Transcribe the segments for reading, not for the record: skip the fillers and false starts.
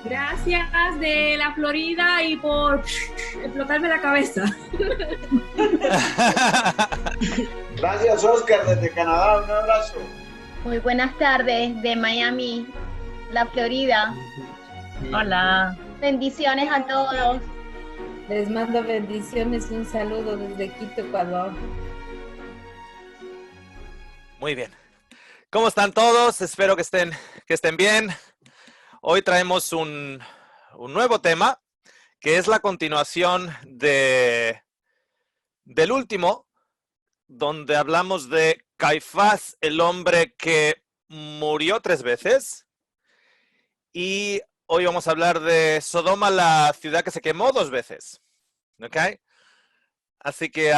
Gracias de la Florida y por explotarme la cabeza. Gracias, Oscar, desde Canadá. Un abrazo. Muy buenas tardes de Miami, la Florida. Hola, Bendiciones a todos. Les mando bendiciones y un saludo desde Quito, Ecuador. Muy bien. ¿Cómo están todos? Espero que estén bien. Hoy traemos un nuevo tema, que es la continuación del último, donde hablamos de Caifás, el hombre que murió 3 veces. Y hoy vamos a hablar de Sodoma, la ciudad que se quemó 2 veces. ¿Ok? Así que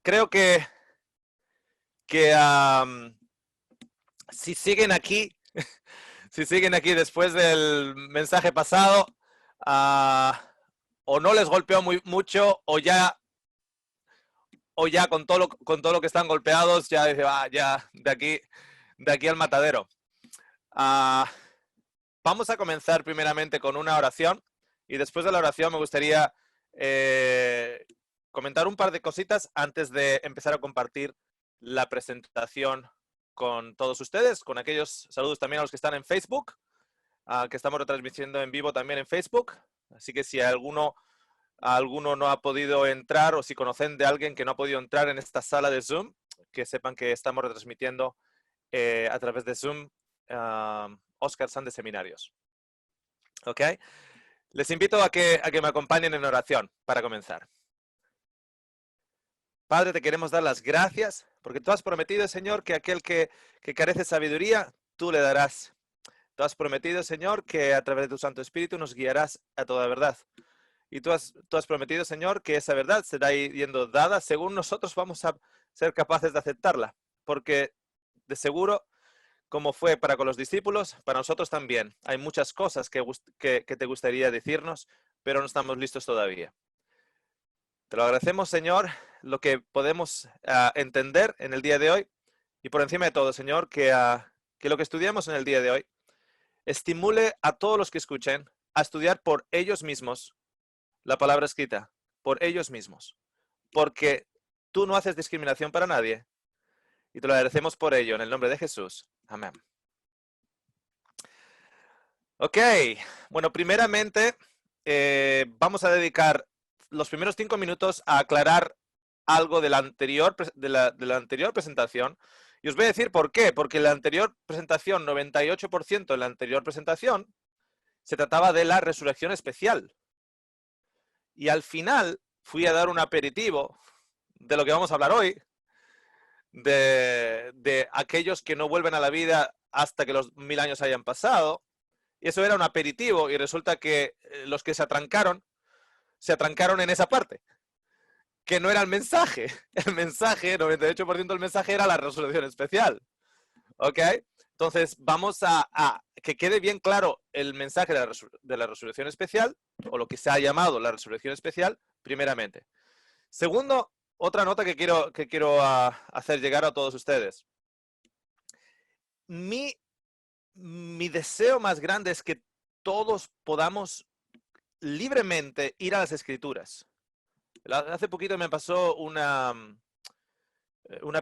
creo que si siguen aquí, si siguen aquí después del mensaje pasado, o no les golpeó mucho, o ya con todo lo que están golpeados, ya dice, ya de aquí al matadero. Vamos a comenzar primeramente con una oración, y después de la oración me gustaría comentar un par de cositas antes de empezar a compartir la presentación con todos ustedes, con aquellos saludos también a los que están en Facebook, que estamos retransmitiendo en vivo también en Facebook. Así que si alguno no ha podido entrar, o si conocen de alguien que no ha podido entrar en esta sala de Zoom, que sepan que estamos retransmitiendo a través de Zoom Oscar San de Seminarios. ¿Ok? Les invito a que me acompañen en oración para comenzar. Padre, te queremos dar las gracias porque tú has prometido, Señor, que aquel que carece de sabiduría, tú le darás. Tú has prometido, Señor, que a través de tu Santo Espíritu nos guiarás a toda verdad. Y tú has prometido, Señor, que esa verdad será yendo dada según nosotros vamos a ser capaces de aceptarla. Porque de seguro, como fue para con los discípulos, para nosotros también. Hay muchas cosas que te gustaría decirnos, pero no estamos listos todavía. Te lo agradecemos, Señor, lo que podemos entender en el día de hoy. Y por encima de todo, Señor, que lo que estudiamos en el día de hoy estimule a todos los que escuchen a estudiar por ellos mismos la palabra escrita, por ellos mismos. Porque tú no haces discriminación para nadie. Y te lo agradecemos por ello, en el nombre de Jesús. Amén. Ok, bueno, primeramente vamos a dedicar los primeros 5 minutos a aclarar algo de la anterior presentación. Y os voy a decir por qué. Porque la anterior presentación, 98% de la anterior presentación, se trataba de la resurrección especial. Y al final fui a dar un aperitivo de lo que vamos a hablar hoy, de aquellos que no vuelven a la vida hasta que los 1000 años hayan pasado. Y eso era un aperitivo, y resulta que los que se atrancaron en esa parte, que no era el mensaje. El mensaje, 98% del mensaje era la resurrección especial. ¿Ok? Entonces, vamos a que quede bien claro el mensaje de la resurrección especial, o lo que se ha llamado la resurrección especial, primeramente. Segundo, otra nota que quiero hacer llegar a todos ustedes. Mi deseo más grande es que todos podamos libremente ir a las Escrituras. Hace poquito me pasó una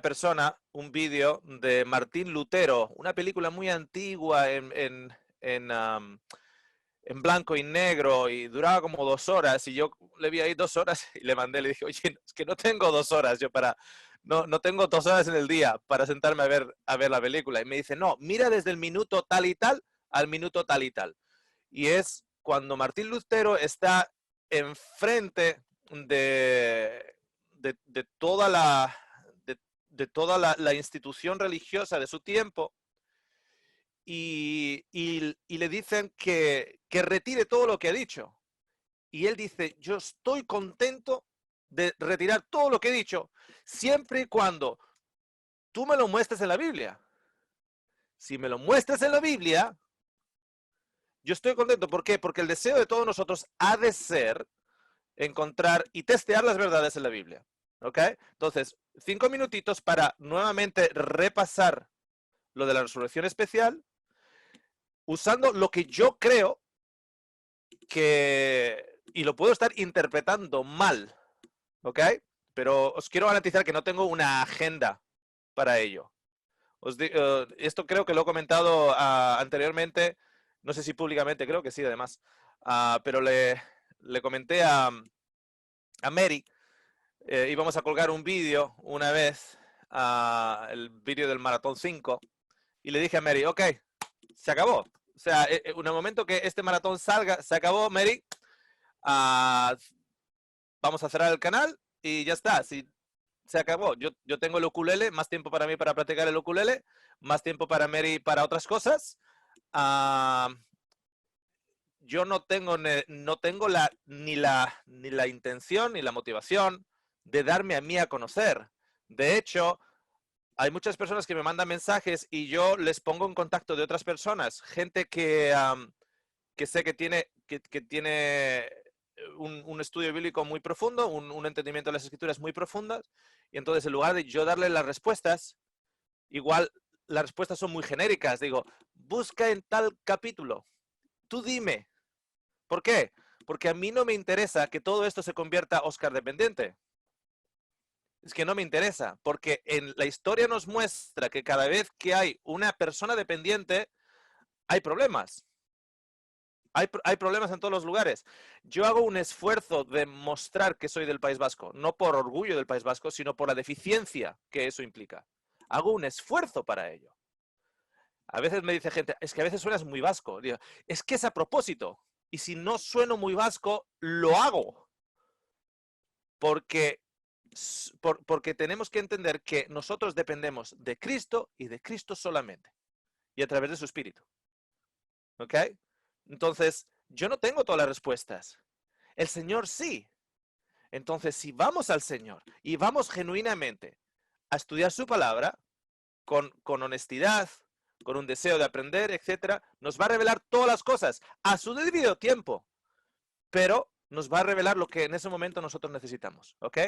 persona un vídeo de Martín Lutero, una película muy antigua en blanco y negro, y duraba como 2 horas, y yo le vi ahí 2 horas y le mandé, le dije, oye, es que no tengo 2 horas no tengo 2 horas en el día para sentarme a ver la película. Y me dice, no, mira desde el minuto tal y tal al minuto tal y tal. Y es cuando Martín Lutero está enfrente de toda la institución religiosa de su tiempo, y le dicen que retire todo lo que ha dicho. Y él dice, yo estoy contento de retirar todo lo que he dicho, siempre y cuando tú me lo muestres en la Biblia. Si me lo muestras en la Biblia, yo estoy contento. ¿Por qué? Porque el deseo de todos nosotros ha de ser encontrar y testear las verdades en la Biblia. ¿Ok? Entonces, 5 minutitos para nuevamente repasar lo de la resurrección especial, usando lo que yo creo y lo puedo estar interpretando mal, ¿ok? Pero os quiero garantizar que no tengo una agenda para ello. Esto creo que lo he comentado anteriormente, no sé si públicamente, creo que sí, además. Pero le comenté a Mary, íbamos a colgar un vídeo una vez, el vídeo del Maratón 5, y le dije a Mary, ok, se acabó. O sea, en el momento que este maratón salga, se acabó, Mary. Vamos a cerrar el canal y ya está. Si se acabó. Yo tengo el ukulele, más tiempo para mí para practicar el ukulele, más tiempo para Mary para otras cosas. Yo no tengo ni la intención ni la motivación de darme a mí a conocer. De hecho, hay muchas personas que me mandan mensajes y yo les pongo en contacto de otras personas, gente que sé que tiene un estudio bíblico muy profundo, un entendimiento de las escrituras muy profundas, y entonces en lugar de yo darle las respuestas, igual las respuestas son muy genéricas. Digo, busca en tal capítulo, tú dime. ¿Por qué? Porque a mí no me interesa que todo esto se convierta Oscar dependiente. Es que no me interesa, porque en la historia nos muestra que cada vez que hay una persona dependiente, hay problemas. Hay problemas en todos los lugares. Yo hago un esfuerzo de mostrar que soy del País Vasco, no por orgullo del País Vasco, sino por la deficiencia que eso implica. Hago un esfuerzo para ello. A veces me dice gente, es que a veces suenas muy vasco. Digo, es que es a propósito. Y si no sueno muy vasco, lo hago. Porque tenemos que entender que nosotros dependemos de Cristo y de Cristo solamente. Y a través de su Espíritu. ¿Ok? Entonces, yo no tengo todas las respuestas. El Señor sí. Entonces, si vamos al Señor y vamos genuinamente a estudiar su palabra, con honestidad, con un deseo de aprender, etcétera, nos va a revelar todas las cosas a su debido tiempo. Pero nos va a revelar lo que en ese momento nosotros necesitamos. ¿Ok?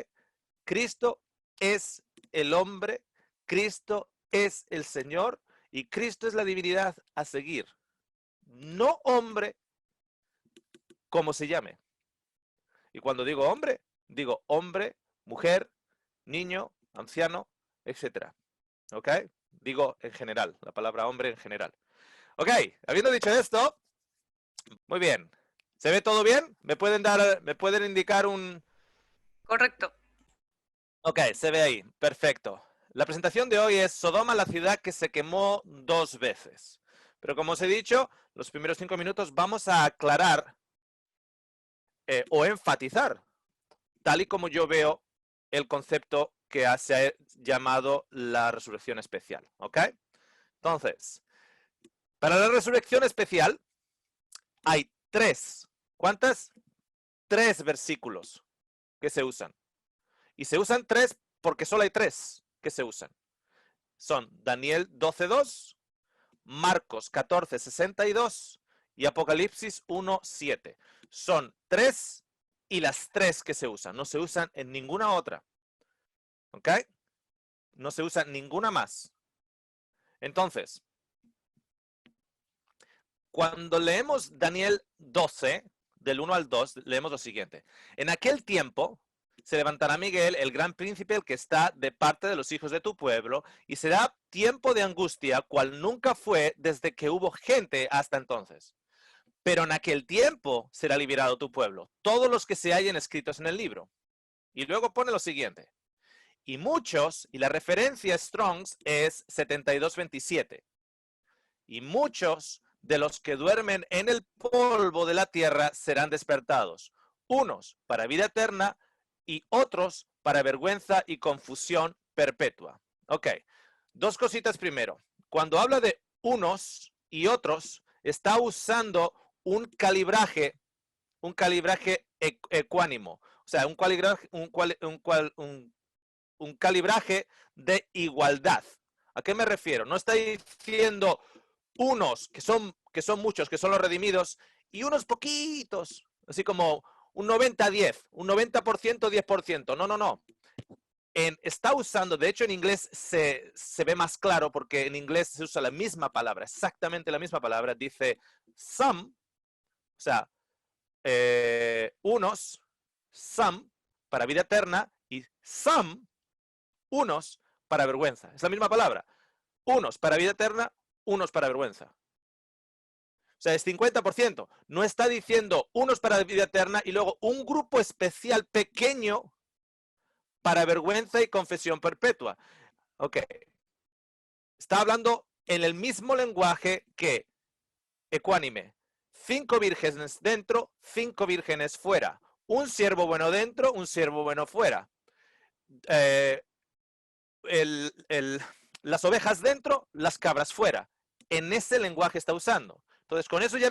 Cristo es el hombre, Cristo es el Señor y Cristo es la divinidad a seguir. No hombre, como se llame. Y cuando digo hombre, mujer, niño, anciano, etcétera. ¿Ok? Digo en general, la palabra hombre en general. Ok, habiendo dicho esto, muy bien. ¿Se ve todo bien? ¿Me pueden indicar un...? Correcto. Ok, se ve ahí. Perfecto. La presentación de hoy es Sodoma, la ciudad que se quemó 2 veces. Pero como os he dicho, los primeros 5 minutos vamos a aclarar o enfatizar, tal y como yo veo el concepto que se ha llamado la resurrección especial. ¿Ok? Entonces, para la resurrección especial hay 3. ¿Cuántas? 3 versículos que se usan. Y se usan 3 porque solo hay 3 que se usan. Son Daniel 12:2, Marcos 14:62 y Apocalipsis 1:7. Son 3 y las 3 que se usan. No se usan en ninguna otra. ¿Ok? No se usa ninguna más. Entonces, cuando leemos Daniel 12, del 1 al 2, leemos lo siguiente. En aquel tiempo se levantará Miguel, el gran príncipe, el que está de parte de los hijos de tu pueblo, y será tiempo de angustia, cual nunca fue desde que hubo gente hasta entonces. Pero en aquel tiempo será liberado tu pueblo, todos los que se hallen escritos en el libro. Y luego pone lo siguiente. Y muchos, y la referencia Strongs es 72:27. Y muchos de los que duermen en el polvo de la tierra serán despertados. Unos para vida eterna y otros para vergüenza y confusión perpetua. Ok, 2 cositas primero. Cuando habla de unos y otros, está usando un calibraje ecuánimo. O sea, un calibraje de igualdad. ¿A qué me refiero? No está diciendo unos, que son muchos, que son los redimidos, y unos poquitos, así como un 90-10, un 90%, 10%. No. Está usando, de hecho en inglés se ve más claro porque en inglés se usa la misma palabra, exactamente la misma palabra. Dice some, o sea, unos, some, para vida eterna, y some, unos, para vergüenza. Es la misma palabra. Unos para vida eterna, unos para vergüenza. O sea, es 50%. No está diciendo unos para vida eterna y luego un grupo especial pequeño para vergüenza y confesión perpetua. Ok. Está hablando en el mismo lenguaje que ecuánime. 5 vírgenes dentro, 5 vírgenes fuera. Un siervo bueno dentro, un siervo bueno fuera. Las ovejas dentro, las cabras fuera. En ese lenguaje está usando. Entonces, con eso ya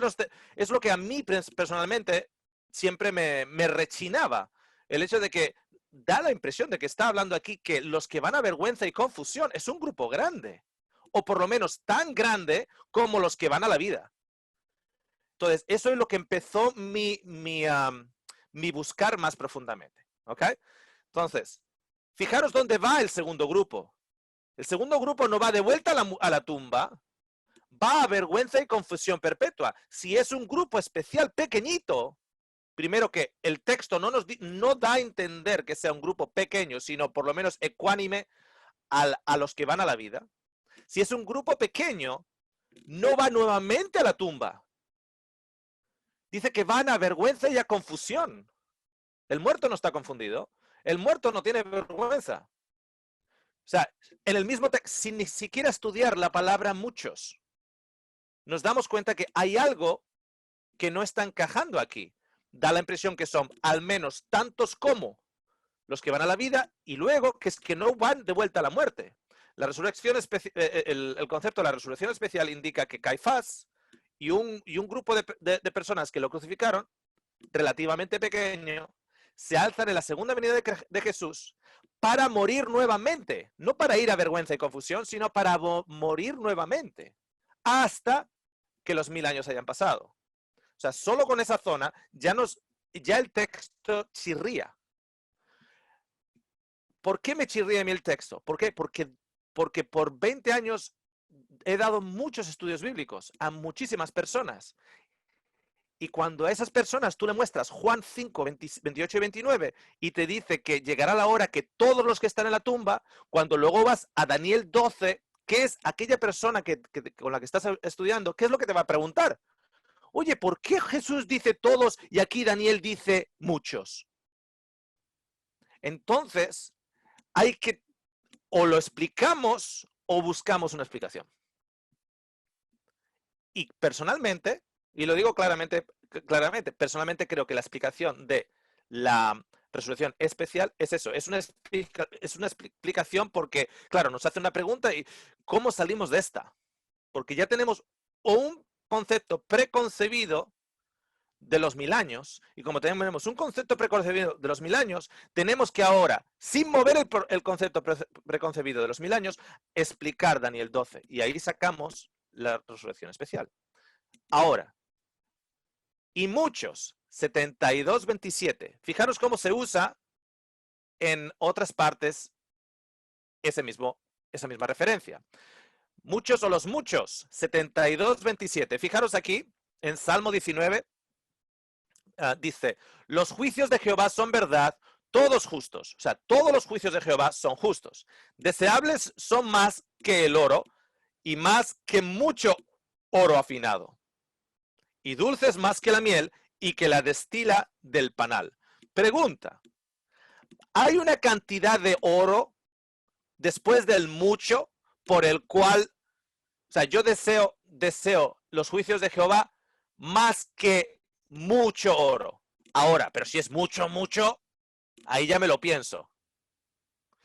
es lo que a mí personalmente siempre me rechinaba. El hecho de que da la impresión de que está hablando aquí que los que van a vergüenza y confusión es un grupo grande. O por lo menos tan grande como los que van a la vida. Entonces, eso es lo que empezó mi buscar más profundamente. ¿Ok? Entonces, fijaros dónde va el segundo grupo. El segundo grupo no va de vuelta a la tumba, va a vergüenza y confusión perpetua. Si es un grupo especial pequeñito, primero que el texto no da a entender que sea un grupo pequeño, sino por lo menos ecuánime a los que van a la vida. Si es un grupo pequeño, no va nuevamente a la tumba. Dice que van a vergüenza y a confusión. El muerto no está confundido. El muerto no tiene vergüenza. O sea, en el mismo texto, sin ni siquiera estudiar la palabra muchos, nos damos cuenta que hay algo que no está encajando aquí. Da la impresión que son al menos tantos como los que van a la vida y luego que es que no van de vuelta a la muerte. La resurrección el concepto de la resurrección especial indica que Caifás y un grupo de personas que lo crucificaron, relativamente pequeño, se alzan en la segunda venida de Jesús para morir nuevamente. No para ir a vergüenza y confusión, sino para morir nuevamente. Hasta que los 1000 años hayan pasado. O sea, solo con esa zona ya el texto chirría. ¿Por qué me chirría a mí el texto? ¿Por qué? Porque por 20 años he dado muchos estudios bíblicos a muchísimas personas. Y cuando a esas personas tú le muestras Juan 5, 28 y 29 y te dice que llegará la hora que todos los que están en la tumba, cuando luego vas a Daniel 12, ¿qué es aquella persona con la que estás estudiando? ¿Qué es lo que te va a preguntar? Oye, ¿por qué Jesús dice todos y aquí Daniel dice muchos? Entonces, o lo explicamos o buscamos una explicación. Y personalmente, y lo digo claramente, personalmente creo que la explicación de la resurrección especial es eso, es una explicación porque, claro, nos hace una pregunta y ¿cómo salimos de esta? Porque ya tenemos un concepto preconcebido de los 1000 años, y como tenemos un concepto preconcebido de los 1000 años, tenemos que ahora, sin mover el concepto preconcebido de los 1000 años, explicar Daniel 12, y ahí sacamos la resurrección especial. Ahora, y muchos, 72:27. Fijaros cómo se usa en otras partes esa misma referencia. Muchos o los muchos, 72:27. Fijaros aquí, en Salmo 19, dice, los juicios de Jehová son verdad, todos justos. O sea, todos los juicios de Jehová son justos. Deseables son más que el oro y más que mucho oro afinado. Y dulces más que la miel y que la destila del panal. Pregunta, ¿hay una cantidad de oro después del mucho por el cual, o sea, yo deseo los juicios de Jehová más que mucho oro? Ahora, pero si es mucho, mucho, ahí ya me lo pienso.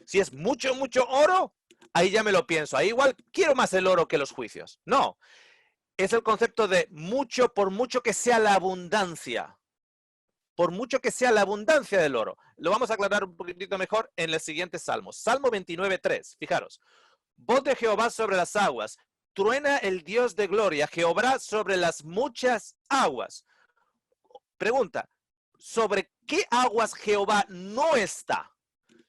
Si es mucho, mucho oro, ahí ya me lo pienso. Ahí igual quiero más el oro que los juicios. No. Es el concepto de mucho, por mucho que sea la abundancia. Por mucho que sea la abundancia del oro. Lo vamos a aclarar un poquitito mejor en el siguiente salmo. Salmo 29:3. Fijaros. Voz de Jehová sobre las aguas. Truena el Dios de gloria. Jehová sobre las muchas aguas. Pregunta. ¿Sobre qué aguas Jehová no está?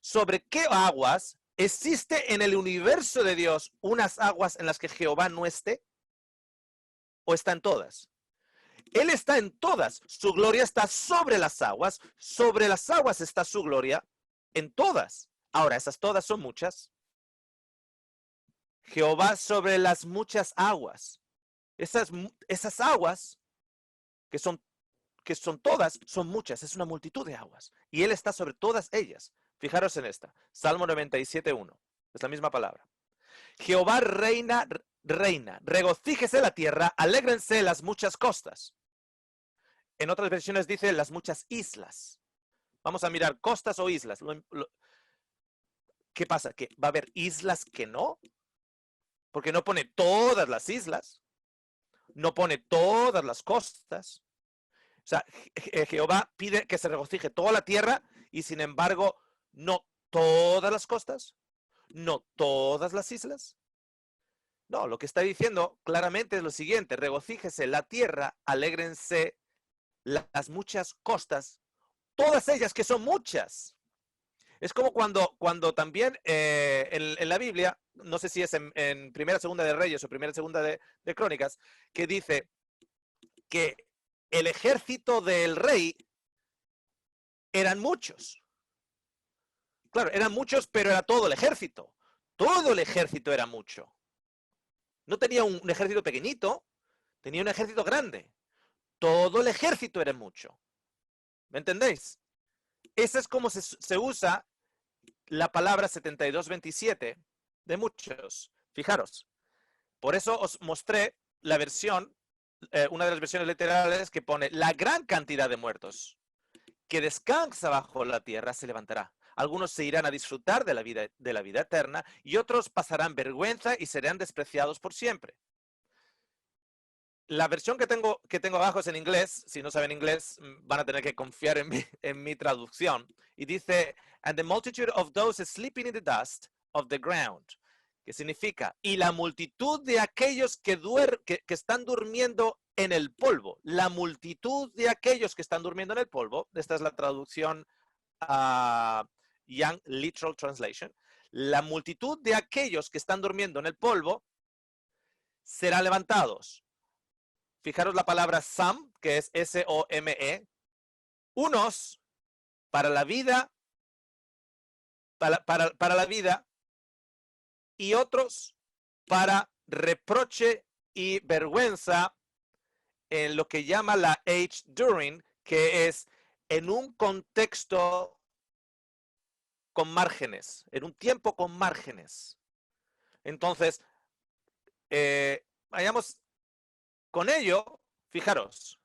¿Sobre qué aguas existe en el universo de Dios unas aguas en las que Jehová no esté? ¿O están todas? Él está en todas. Su gloria está sobre las aguas. Sobre las aguas está su gloria en todas. Ahora, esas todas son muchas. Jehová sobre las muchas aguas. Esas aguas que son todas, son muchas. Es una multitud de aguas. Y Él está sobre todas ellas. Fijaros en esta. Salmo 97:1. Es la misma palabra. Jehová reina, reina. Regocíjese la tierra, alégrense las muchas costas. En otras versiones dice las muchas islas. Vamos a mirar costas o islas. ¿Qué pasa? ¿Que va a haber islas que no? Porque no pone todas las islas. No pone todas las costas. O sea, Jehová pide que se regocije toda la tierra y sin embargo no todas las costas, no todas las islas. No, lo que está diciendo claramente es lo siguiente: regocíjese la tierra, alégrense las muchas costas, todas ellas que son muchas. Es como cuando también en la Biblia, no sé si es en Primera, Segunda de Reyes o Primera, Segunda de Crónicas, que dice que el ejército del rey eran muchos. Claro, eran muchos, pero era todo el ejército. Todo el ejército era mucho. No tenía un ejército pequeñito, tenía un ejército grande. Todo el ejército era mucho. ¿Me entendéis? Esa es como se usa la palabra 72:27 de muchos. Fijaros. Por eso os mostré la versión, una de las versiones literales que pone la gran cantidad de muertos que descansa bajo la tierra se levantará. Algunos se irán a disfrutar de la vida eterna y otros pasarán vergüenza y serán despreciados por siempre. La versión que tengo abajo es en inglés. Si no saben inglés, van a tener que confiar en mi traducción. Y dice, and the multitude of those sleeping in the dust of the ground. Que significa, y la multitud de aquellos que están durmiendo en el polvo. La multitud de aquellos que están durmiendo en el polvo. Esta es la traducción Young Literal Translation. La multitud de aquellos que están durmiendo en el polvo serán levantados. Fijaros la palabra some, que es S-O-M-E. Unos para la vida, para la vida, y otros para reproche y vergüenza en lo que llama la age during, que es en un contexto con márgenes, en un tiempo con márgenes. Entonces, vayamos con ello. Fijaros,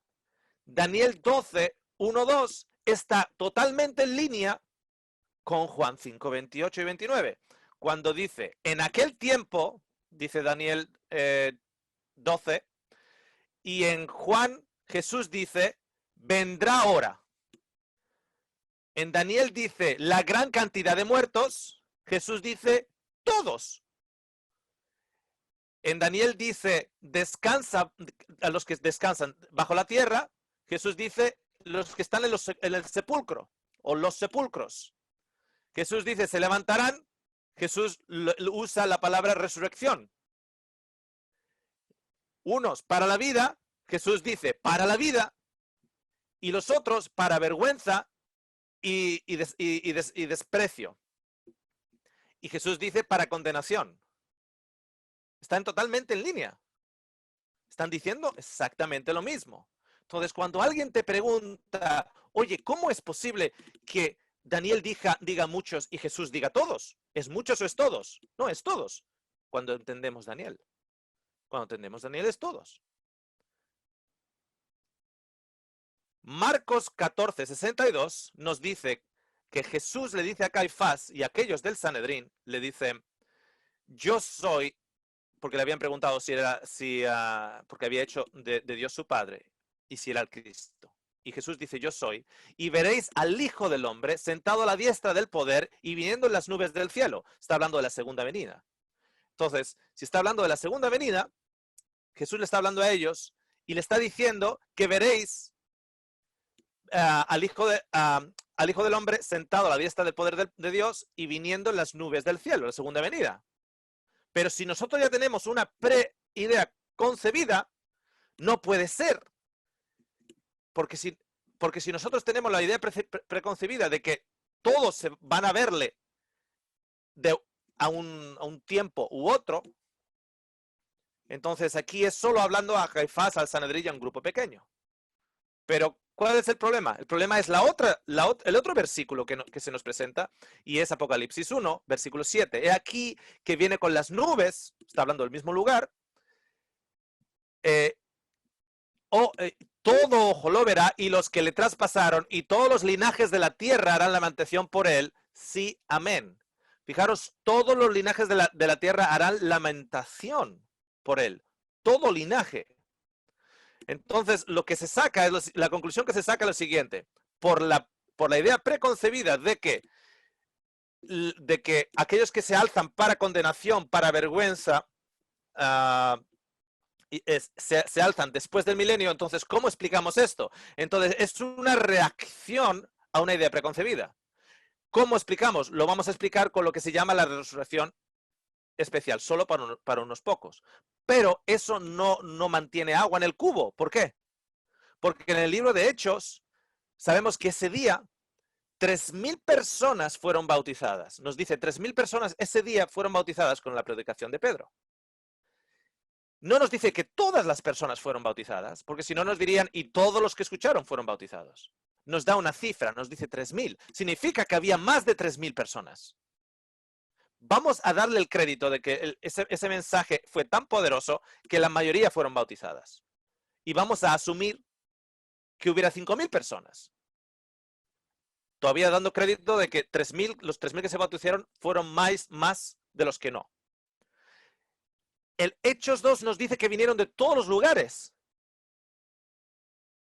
Daniel 12:1-2 está totalmente en línea con Juan 5:28 y 29. Cuando dice, en aquel tiempo, dice Daniel 12, y en Juan Jesús dice, vendrá hora. En Daniel dice, la gran cantidad de muertos. Jesús dice, todos. En Daniel dice, descansa a los que descansan bajo la tierra. Jesús dice, los que están en el sepulcro o los sepulcros. Jesús dice, se levantarán. Jesús usa la palabra resurrección. Unos para la vida, Jesús dice para la vida, y los otros para vergüenza y desprecio. Y Jesús dice para condenación. Están totalmente en línea. Están diciendo exactamente lo mismo. Entonces, cuando alguien te pregunta, oye, ¿cómo es posible que Daniel diga muchos y Jesús diga todos? ¿Es muchos o es todos? No, es todos. Cuando entendemos Daniel. Cuando entendemos Daniel es todos. Marcos 14:62 nos dice que Jesús le dice a Caifás y a aquellos del Sanedrín, le dicen, yo soy, porque le habían preguntado porque había hecho de Dios su Padre y si era el Cristo. Y Jesús dice, yo soy, y veréis al Hijo del Hombre sentado a la diestra del poder y viniendo en las nubes del cielo. Está hablando de la segunda venida. Entonces, si está hablando de la segunda venida, Jesús le está hablando a ellos y le está diciendo que veréis al Hijo del Hombre sentado a la diestra del poder de Dios y viniendo en las nubes del cielo, la segunda venida. Pero si nosotros ya tenemos una pre-idea concebida, no puede ser Porque si nosotros tenemos la idea preconcebida de que todos se van a verle a un tiempo u otro, entonces aquí es solo hablando a Caifás, al Sanedrín y a un grupo pequeño. Pero, ¿cuál es el problema? El problema es el otro versículo que se nos presenta, y es Apocalipsis 1, versículo 7. He aquí que viene con las nubes, está hablando del mismo lugar, todo ojo lo verá, y los que le traspasaron, y todos los linajes de la tierra harán lamentación por él. Sí, amén. Fijaros, todos los linajes de la tierra harán lamentación por él. Todo linaje. Entonces, lo que se saca, la conclusión que se saca es lo siguiente. Por la idea preconcebida de que aquellos que se alzan para condenación, para vergüenza, se alzan después del milenio, entonces, ¿cómo explicamos esto? Entonces, es una reacción a una idea preconcebida. ¿Cómo explicamos? Lo vamos a explicar con lo que se llama la resurrección especial, solo para unos pocos. Pero eso no mantiene agua en el cubo. ¿Por qué? Porque en el libro de Hechos sabemos que ese día 3.000 personas fueron bautizadas. Nos dice 3.000 personas ese día fueron bautizadas con la predicación de Pedro. No nos dice que todas las personas fueron bautizadas, porque si no nos dirían y todos los que escucharon fueron bautizados. Nos da una cifra, nos dice 3.000. Significa que había más de 3.000 personas. Vamos a darle el crédito de que ese mensaje fue tan poderoso que la mayoría fueron bautizadas. Y vamos a asumir que hubiera 5.000 personas. Todavía dando crédito de que los 3.000 que se bautizaron fueron más de los que no. El Hechos 2 nos dice que vinieron de todos los lugares.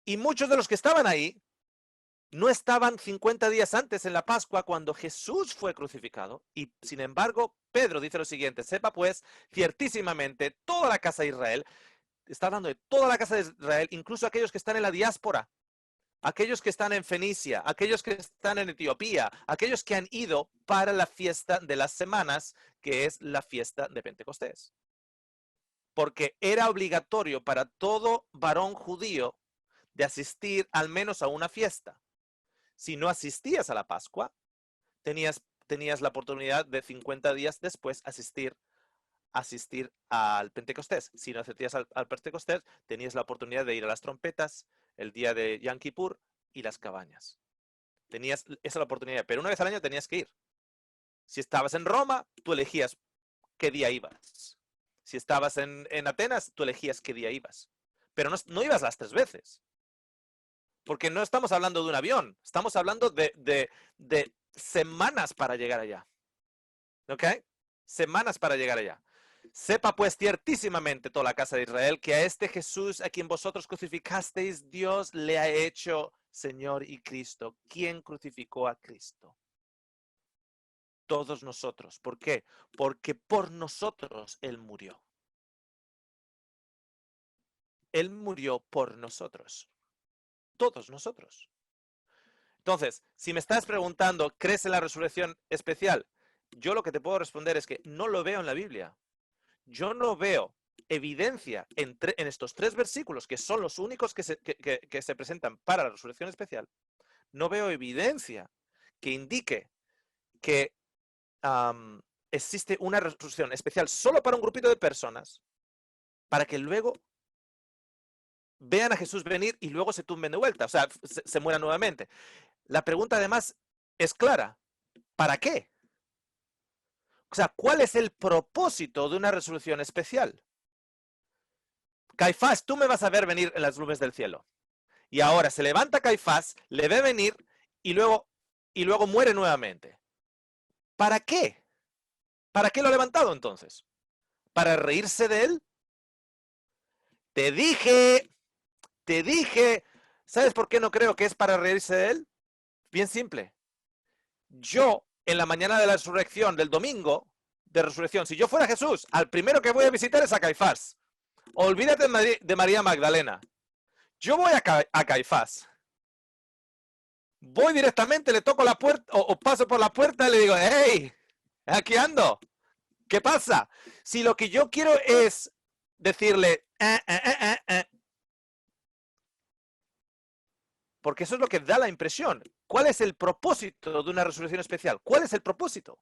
Y muchos de los que estaban ahí no estaban 50 días antes en la Pascua cuando Jesús fue crucificado. Y sin embargo, Pedro dice lo siguiente: sepa pues ciertísimamente toda la casa de Israel, está hablando de toda la casa de Israel, incluso aquellos que están en la diáspora, aquellos que están en Fenicia, aquellos que están en Etiopía, aquellos que han ido para la fiesta de las semanas, que es la fiesta de Pentecostés. Porque era obligatorio para todo varón judío de asistir al menos a una fiesta. Si no asistías a la Pascua, tenías la oportunidad de 50 días después asistir al Pentecostés. Si no asistías al Pentecostés, tenías la oportunidad de ir a las trompetas, el día de Yom Kippur y las cabañas. Tenías esa oportunidad, pero una vez al año tenías que ir. Si estabas en Roma, tú elegías qué día ibas. Si estabas en Atenas, tú elegías qué día ibas. Pero no ibas las 3 veces. Porque no estamos hablando de un avión. Estamos hablando de semanas para llegar allá. ¿Ok? Semanas para llegar allá. Sepa pues ciertísimamente toda la casa de Israel que a este Jesús a quien vosotros crucificasteis, Dios le ha hecho Señor y Cristo. ¿Quién crucificó a Cristo? Todos nosotros. ¿Por qué? Porque por nosotros Él murió. Él murió por nosotros. Todos nosotros. Entonces, si me estás preguntando, ¿crees en la resurrección especial? Yo lo que te puedo responder es que no lo veo en la Biblia. Yo no veo evidencia en estos 3 versículos, que son los únicos que se presentan para la resurrección especial. No veo evidencia que indique que existe una resurrección especial solo para un grupito de personas, para que luego vean a Jesús venir y luego se tumben de vuelta, o sea, se mueran nuevamente. La pregunta además es clara: ¿para qué? O sea, ¿cuál es el propósito de una resurrección especial? Caifás, tú me vas a ver venir en las nubes del cielo. Y ahora se levanta Caifás, le ve venir y luego muere nuevamente. ¿Para qué? ¿Para qué lo ha levantado entonces? ¿Para reírse de él? Te dije. ¿Sabes por qué no creo que es para reírse de él? Bien simple. Yo, en la mañana de la resurrección, del domingo de resurrección, si yo fuera Jesús, al primero que voy a visitar es a Caifás. Olvídate de María Magdalena. Yo voy a Caifás. Voy directamente, le toco la puerta o paso por la puerta y le digo: ¡hey! Aquí ando. ¿Qué pasa? Si lo que yo quiero es decirle, Porque eso es lo que da la impresión. ¿Cuál es el propósito de una resurrección especial? ¿Cuál es el propósito?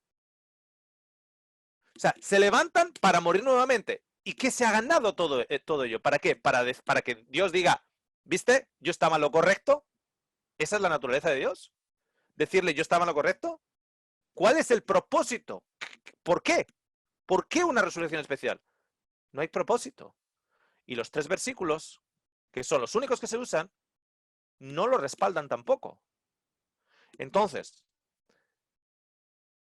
O sea, se levantan para morir nuevamente. ¿Y qué se ha ganado todo ello? ¿Para qué? Para que Dios diga, ¿viste? Yo estaba en lo correcto. ¿Esa es la naturaleza de Dios? Decirle, yo estaba en lo correcto. ¿Cuál es el propósito? ¿Por qué? ¿Por qué una resurrección especial? No hay propósito. Y los 3 versículos, que son los únicos que se usan, no lo respaldan tampoco. Entonces,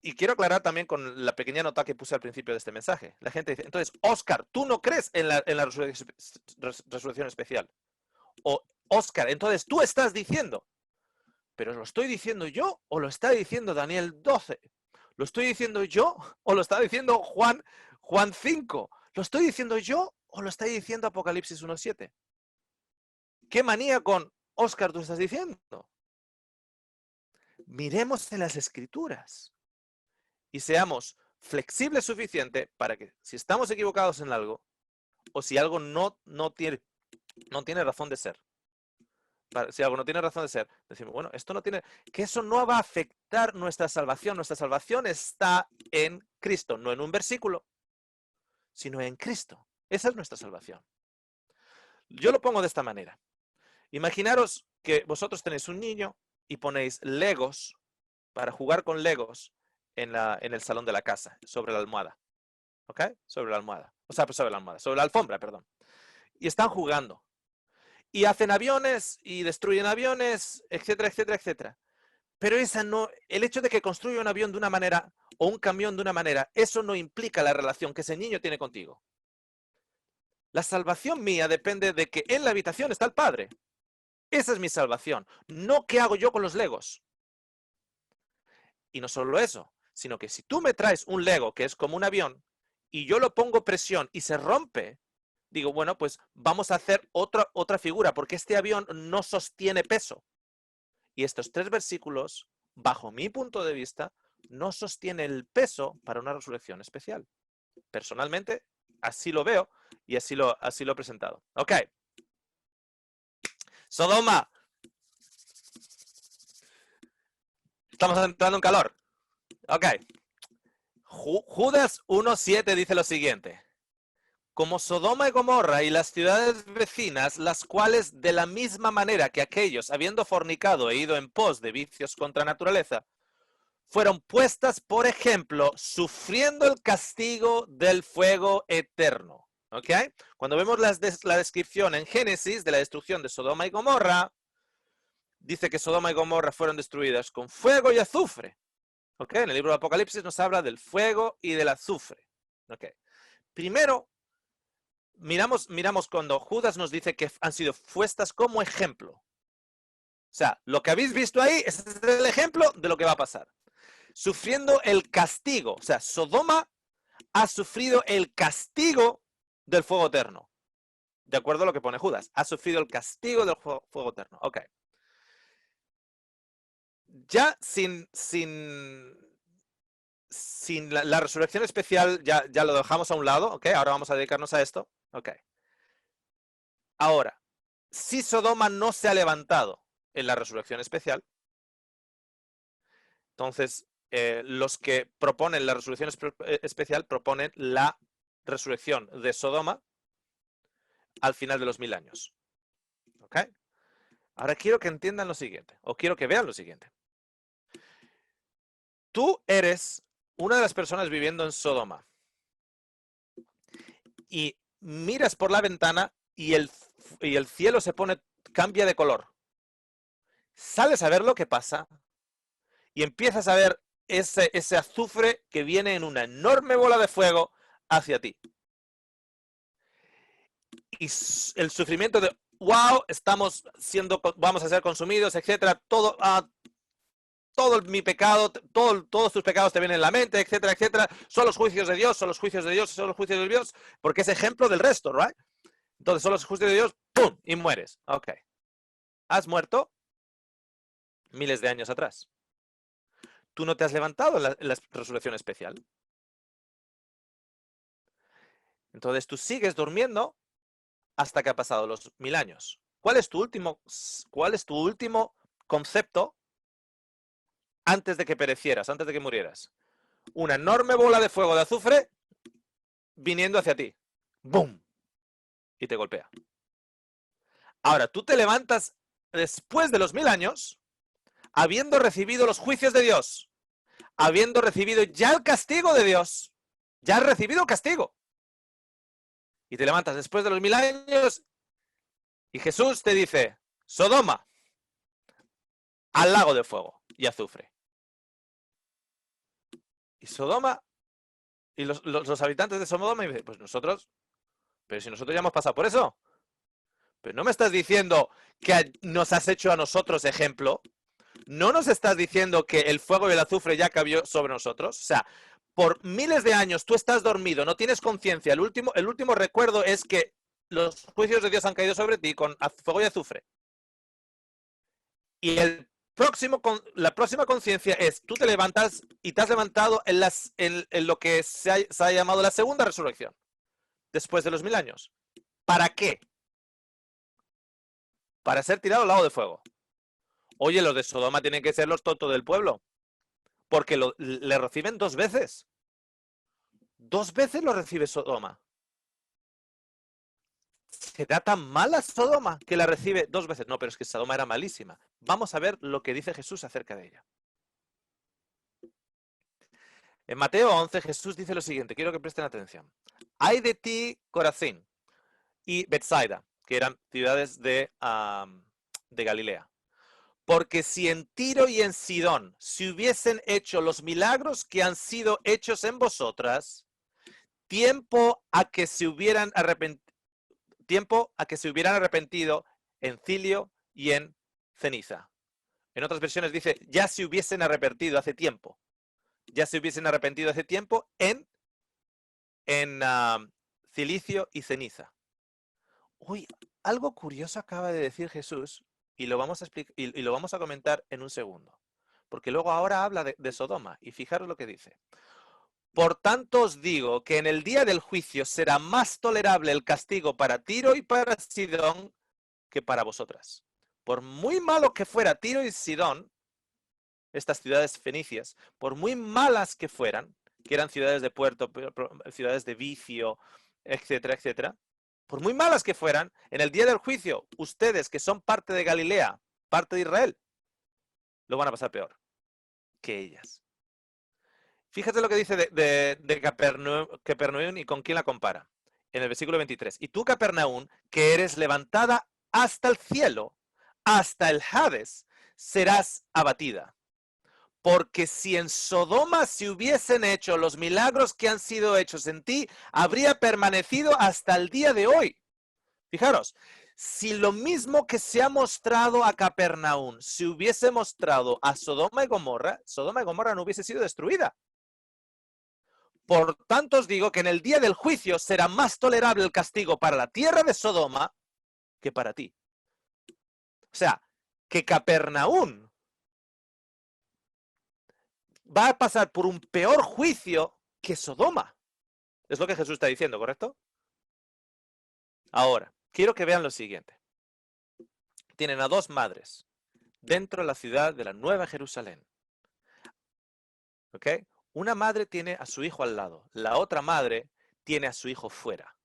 y quiero aclarar también con la pequeña nota que puse al principio de este mensaje. La gente dice, entonces, Óscar, ¿tú no crees en la resurrección especial? O, Óscar, entonces tú estás diciendo, ¿pero lo estoy diciendo yo o lo está diciendo Daniel 12? ¿Lo estoy diciendo yo o lo está diciendo Juan 5? ¿Lo estoy diciendo yo o lo está diciendo Apocalipsis 1:7? ¿Qué manía con Óscar tú estás diciendo? Miremos en las Escrituras y seamos flexibles suficiente para que si estamos equivocados en algo o si algo no tiene razón de ser, si algo no tiene razón de ser, decimos, bueno, esto no tiene, que eso no va a afectar nuestra salvación. Nuestra salvación está en Cristo, no en un versículo, sino en Cristo. Esa es nuestra salvación. Yo lo pongo de esta manera. Imaginaros que vosotros tenéis un niño y ponéis Legos para jugar con Legos en el salón de la casa, sobre la almohada. ¿Ok? Sobre la almohada. O sea, sobre la almohada, sobre la alfombra, perdón. Y están jugando. Y hacen aviones y destruyen aviones, etcétera, etcétera, etcétera. Pero el hecho de que construya un avión de una manera o un camión de una manera, eso no implica la relación que ese niño tiene contigo. La salvación mía depende de que en la habitación está el Padre. Esa es mi salvación. No qué hago yo con los Legos. Y no solo eso, sino que si tú me traes un Lego que es como un avión y yo lo pongo presión y se rompe, digo, bueno, pues vamos a hacer otra figura, porque este avión no sostiene peso. Y estos 3 versículos, bajo mi punto de vista, no sostienen el peso para una resurrección especial. Personalmente, así lo veo y así lo he presentado. Ok. Sodoma. Estamos entrando en calor. Ok. Judas 1:7 dice lo siguiente. Como Sodoma y Gomorra y las ciudades vecinas, las cuales de la misma manera que aquellos, habiendo fornicado e ido en pos de vicios contra naturaleza, fueron puestas, por ejemplo, sufriendo el castigo del fuego eterno. ¿Ok? Cuando vemos la descripción en Génesis de la destrucción de Sodoma y Gomorra, dice que Sodoma y Gomorra fueron destruidas con fuego y azufre. ¿Ok? En el libro de Apocalipsis nos habla del fuego y del azufre. ¿Ok? Primero, miramos cuando Judas nos dice que han sido puestas como ejemplo. O sea, lo que habéis visto ahí es el ejemplo de lo que va a pasar. Sufriendo el castigo. O sea, Sodoma ha sufrido el castigo del fuego eterno. De acuerdo a lo que pone Judas. Ha sufrido el castigo del fuego eterno. Ok. Ya sin la resurrección especial, ya lo dejamos a un lado. Ok. Ahora vamos a dedicarnos a esto. Ok. Ahora, si Sodoma no se ha levantado en la resurrección especial, entonces los que proponen la resurrección especial proponen la resurrección de Sodoma al final de los 1000 años. ¿Ok? Ahora quiero que entiendan lo siguiente, o quiero que vean lo siguiente. Tú eres una de las personas viviendo en Sodoma y miras por la ventana y el cielo cambia de color. Sales a ver lo que pasa y empiezas a ver ese azufre que viene en una enorme bola de fuego hacia ti. Y el sufrimiento de, wow, vamos a ser consumidos, etcétera, todo mi pecado, todos tus pecados te vienen en la mente, etcétera, etcétera. Son los juicios de Dios, son los juicios de Dios, son los juicios de Dios, porque es ejemplo del resto, ¿right? Entonces son los juicios de Dios, ¡pum! Y mueres. Ok. Has muerto miles de años atrás. Tú no te has levantado en la resurrección especial. Entonces tú sigues durmiendo hasta que ha pasado los 1000 años. ¿Cuál es tu último concepto antes de que perecieras, antes de que murieras? Una enorme bola de fuego de azufre viniendo hacia ti. ¡Bum! Y te golpea. Ahora, tú te levantas después de los 1000 años, habiendo recibido los juicios de Dios, habiendo recibido ya el castigo de Dios, ya has recibido el castigo. Y te levantas después de los 1000 años y Jesús te dice, Sodoma, al lago de fuego y azufre. Y Sodoma, y los habitantes de Sodoma, y dicen, pues nosotros, pero si nosotros ya hemos pasado por eso. Pero no me estás diciendo que nos has hecho a nosotros ejemplo. No nos estás diciendo que el fuego y el azufre ya cayó sobre nosotros. O sea, por miles de años tú estás dormido, no tienes conciencia. El último recuerdo es que los juicios de Dios han caído sobre ti con fuego y azufre. Y la próxima conciencia es, tú te levantas y te has levantado en lo que se ha llamado la segunda resurrección, después de los 1000 años. ¿Para qué? Para ser tirado al lago de fuego. Oye, los de Sodoma tienen que ser los tontos del pueblo, porque le reciben 2 veces. 2 veces lo recibe Sodoma. ¿Será tan mala Sodoma que la recibe 2 veces? No, pero es que Sodoma era malísima. Vamos a ver lo que dice Jesús acerca de ella. En Mateo 11 Jesús dice lo siguiente, quiero que presten atención. Ay de ti, Corazín y Betsaida, que eran ciudades de Galilea. Porque si en Tiro y en Sidón se hubiesen hecho los milagros que han sido hechos en vosotras, tiempo a que se hubieran arrepentido en Cilio y en Ceniza. En otras versiones dice, ya se hubiesen arrepentido hace tiempo. Ya se hubiesen arrepentido hace tiempo en Cilicio y Ceniza. Uy, algo curioso acaba de decir Jesús y lo vamos a explicar y lo vamos a comentar en un segundo. Porque luego ahora habla de Sodoma y fijaros lo que dice. Por tanto os digo que en el día del juicio será más tolerable el castigo para Tiro y para Sidón que para vosotras. Por muy malo que fuera Tiro y Sidón, estas ciudades fenicias, por muy malas que fueran, que eran ciudades de puerto, ciudades de vicio, etcétera, etcétera, por muy malas que fueran, en el día del juicio, ustedes que son parte de Galilea, parte de Israel, lo van a pasar peor que ellas. Fíjate lo que dice de Capernaum y con quién la compara. En el versículo 23. Y tú, Capernaum, que eres levantada hasta el cielo, hasta el Hades, serás abatida. Porque si en Sodoma se hubiesen hecho los milagros que han sido hechos en ti, habría permanecido hasta el día de hoy. Fijaros, si lo mismo que se ha mostrado a Capernaum se hubiese mostrado a Sodoma y Gomorra no hubiese sido destruida. Por tanto os digo que en el día del juicio será más tolerable el castigo para la tierra de Sodoma que para ti. O sea, que Capernaum va a pasar por un peor juicio que Sodoma. Es lo que Jesús está diciendo, ¿correcto? Ahora, quiero que vean lo siguiente. Tienen a 2 madres dentro de la ciudad de la Nueva Jerusalén. ¿Ok? Una madre tiene a su hijo al lado. La otra madre tiene a su hijo fuera.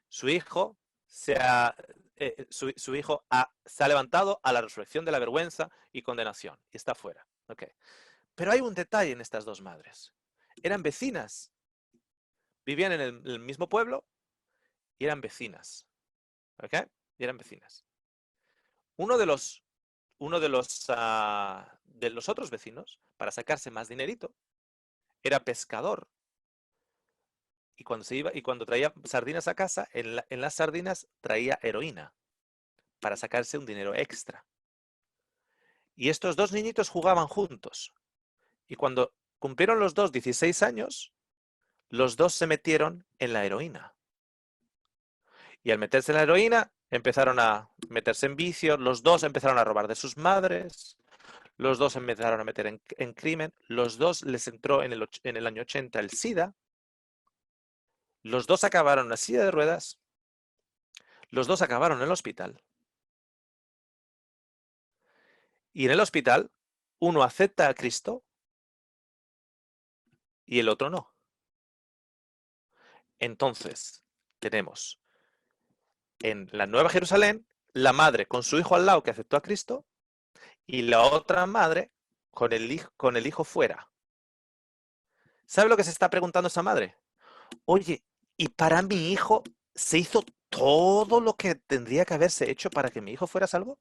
Su hijo se ha levantado a la resurrección de la vergüenza y condenación. Y está fuera. ¿Ok? Pero hay un detalle en estas 2 madres. Eran vecinas. Vivían en el mismo pueblo y eran vecinas. ¿Ok? Y eran vecinas. Uno de los otros vecinos, para sacarse más dinerito, era pescador. Y cuando traía sardinas a casa, en las sardinas traía heroína para sacarse un dinero extra. Y estos 2 niñitos jugaban juntos. Y cuando cumplieron los 2 16 años, los 2 se metieron en la heroína. Y al meterse en la heroína, empezaron a meterse en vicios, los 2 empezaron a robar de sus madres, los 2 empezaron a meter en crimen, los 2 les entró en el año 80 el SIDA, los 2 acabaron en una silla de ruedas, los 2 acabaron en el hospital Y en el hospital, uno acepta a Cristo y el otro no. Entonces, tenemos en la Nueva Jerusalén la madre con su hijo al lado que aceptó a Cristo y la otra madre con el hijo fuera. ¿Sabe lo que se está preguntando esa madre? Oye, ¿y para mi hijo se hizo todo lo que tendría que haberse hecho para que mi hijo fuera salvo?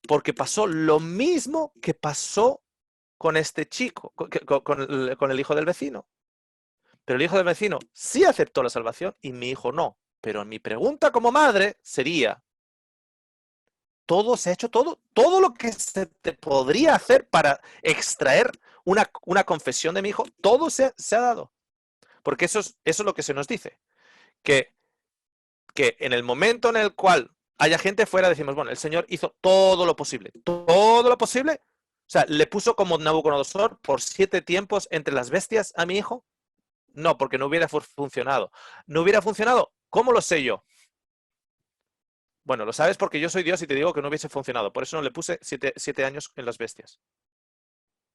Porque pasó lo mismo que pasó con este chico, con el hijo del vecino. Pero el hijo del vecino sí aceptó la salvación y mi hijo no. Pero mi pregunta como madre sería, ¿todo se ha hecho todo lo que se te podría hacer para extraer una confesión de mi hijo? Todo se ha dado. Porque eso es lo que se nos dice. Que en el momento en el cual haya gente fuera, decimos, bueno, el Señor hizo todo lo posible. Todo lo posible. O sea, ¿le puso como Nabucodonosor por 7 tiempos entre las bestias a mi hijo? No, porque no hubiera funcionado. ¿No hubiera funcionado? ¿Cómo lo sé yo? Bueno, lo sabes porque yo soy Dios y te digo que no hubiese funcionado. Por eso no le puse 7 años en las bestias.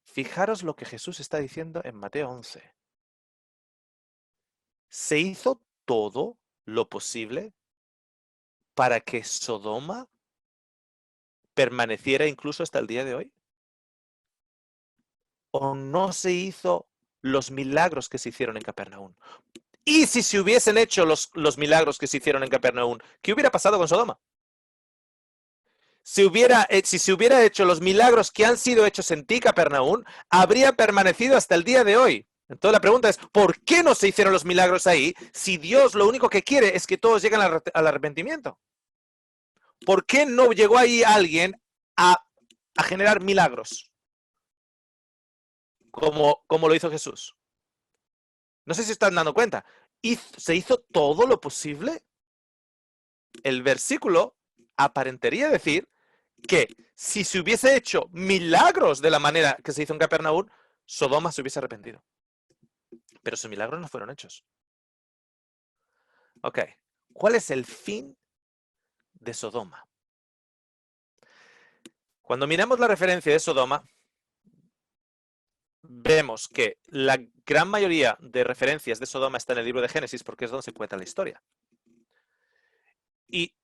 Fijaros lo que Jesús está diciendo en Mateo 11. Se hizo todo lo posible para que Sodoma permaneciera incluso hasta el día de hoy. ¿O no se hizo los milagros que se hicieron en Capernaum? Y si se hubiesen hecho los milagros que se hicieron en Capernaum, ¿qué hubiera pasado con Sodoma? Si se hubiera hecho los milagros que han sido hechos en ti, Capernaum, habría permanecido hasta el día de hoy. Entonces la pregunta es, ¿por qué no se hicieron los milagros ahí si Dios lo único que quiere es que todos lleguen al arrepentimiento? ¿Por qué no llegó ahí alguien a generar milagros? Como lo hizo Jesús. No sé si están dando cuenta. ¿Se hizo todo lo posible? El versículo aparentaría decir que si se hubiese hecho milagros de la manera que se hizo en Capernaum, Sodoma se hubiese arrepentido. Pero sus milagros no fueron hechos. Ok, ¿cuál es el fin de Sodoma? Cuando miramos la referencia de Sodoma, vemos que la gran mayoría de referencias de Sodoma está en el libro de Génesis porque es donde se cuenta la historia. Y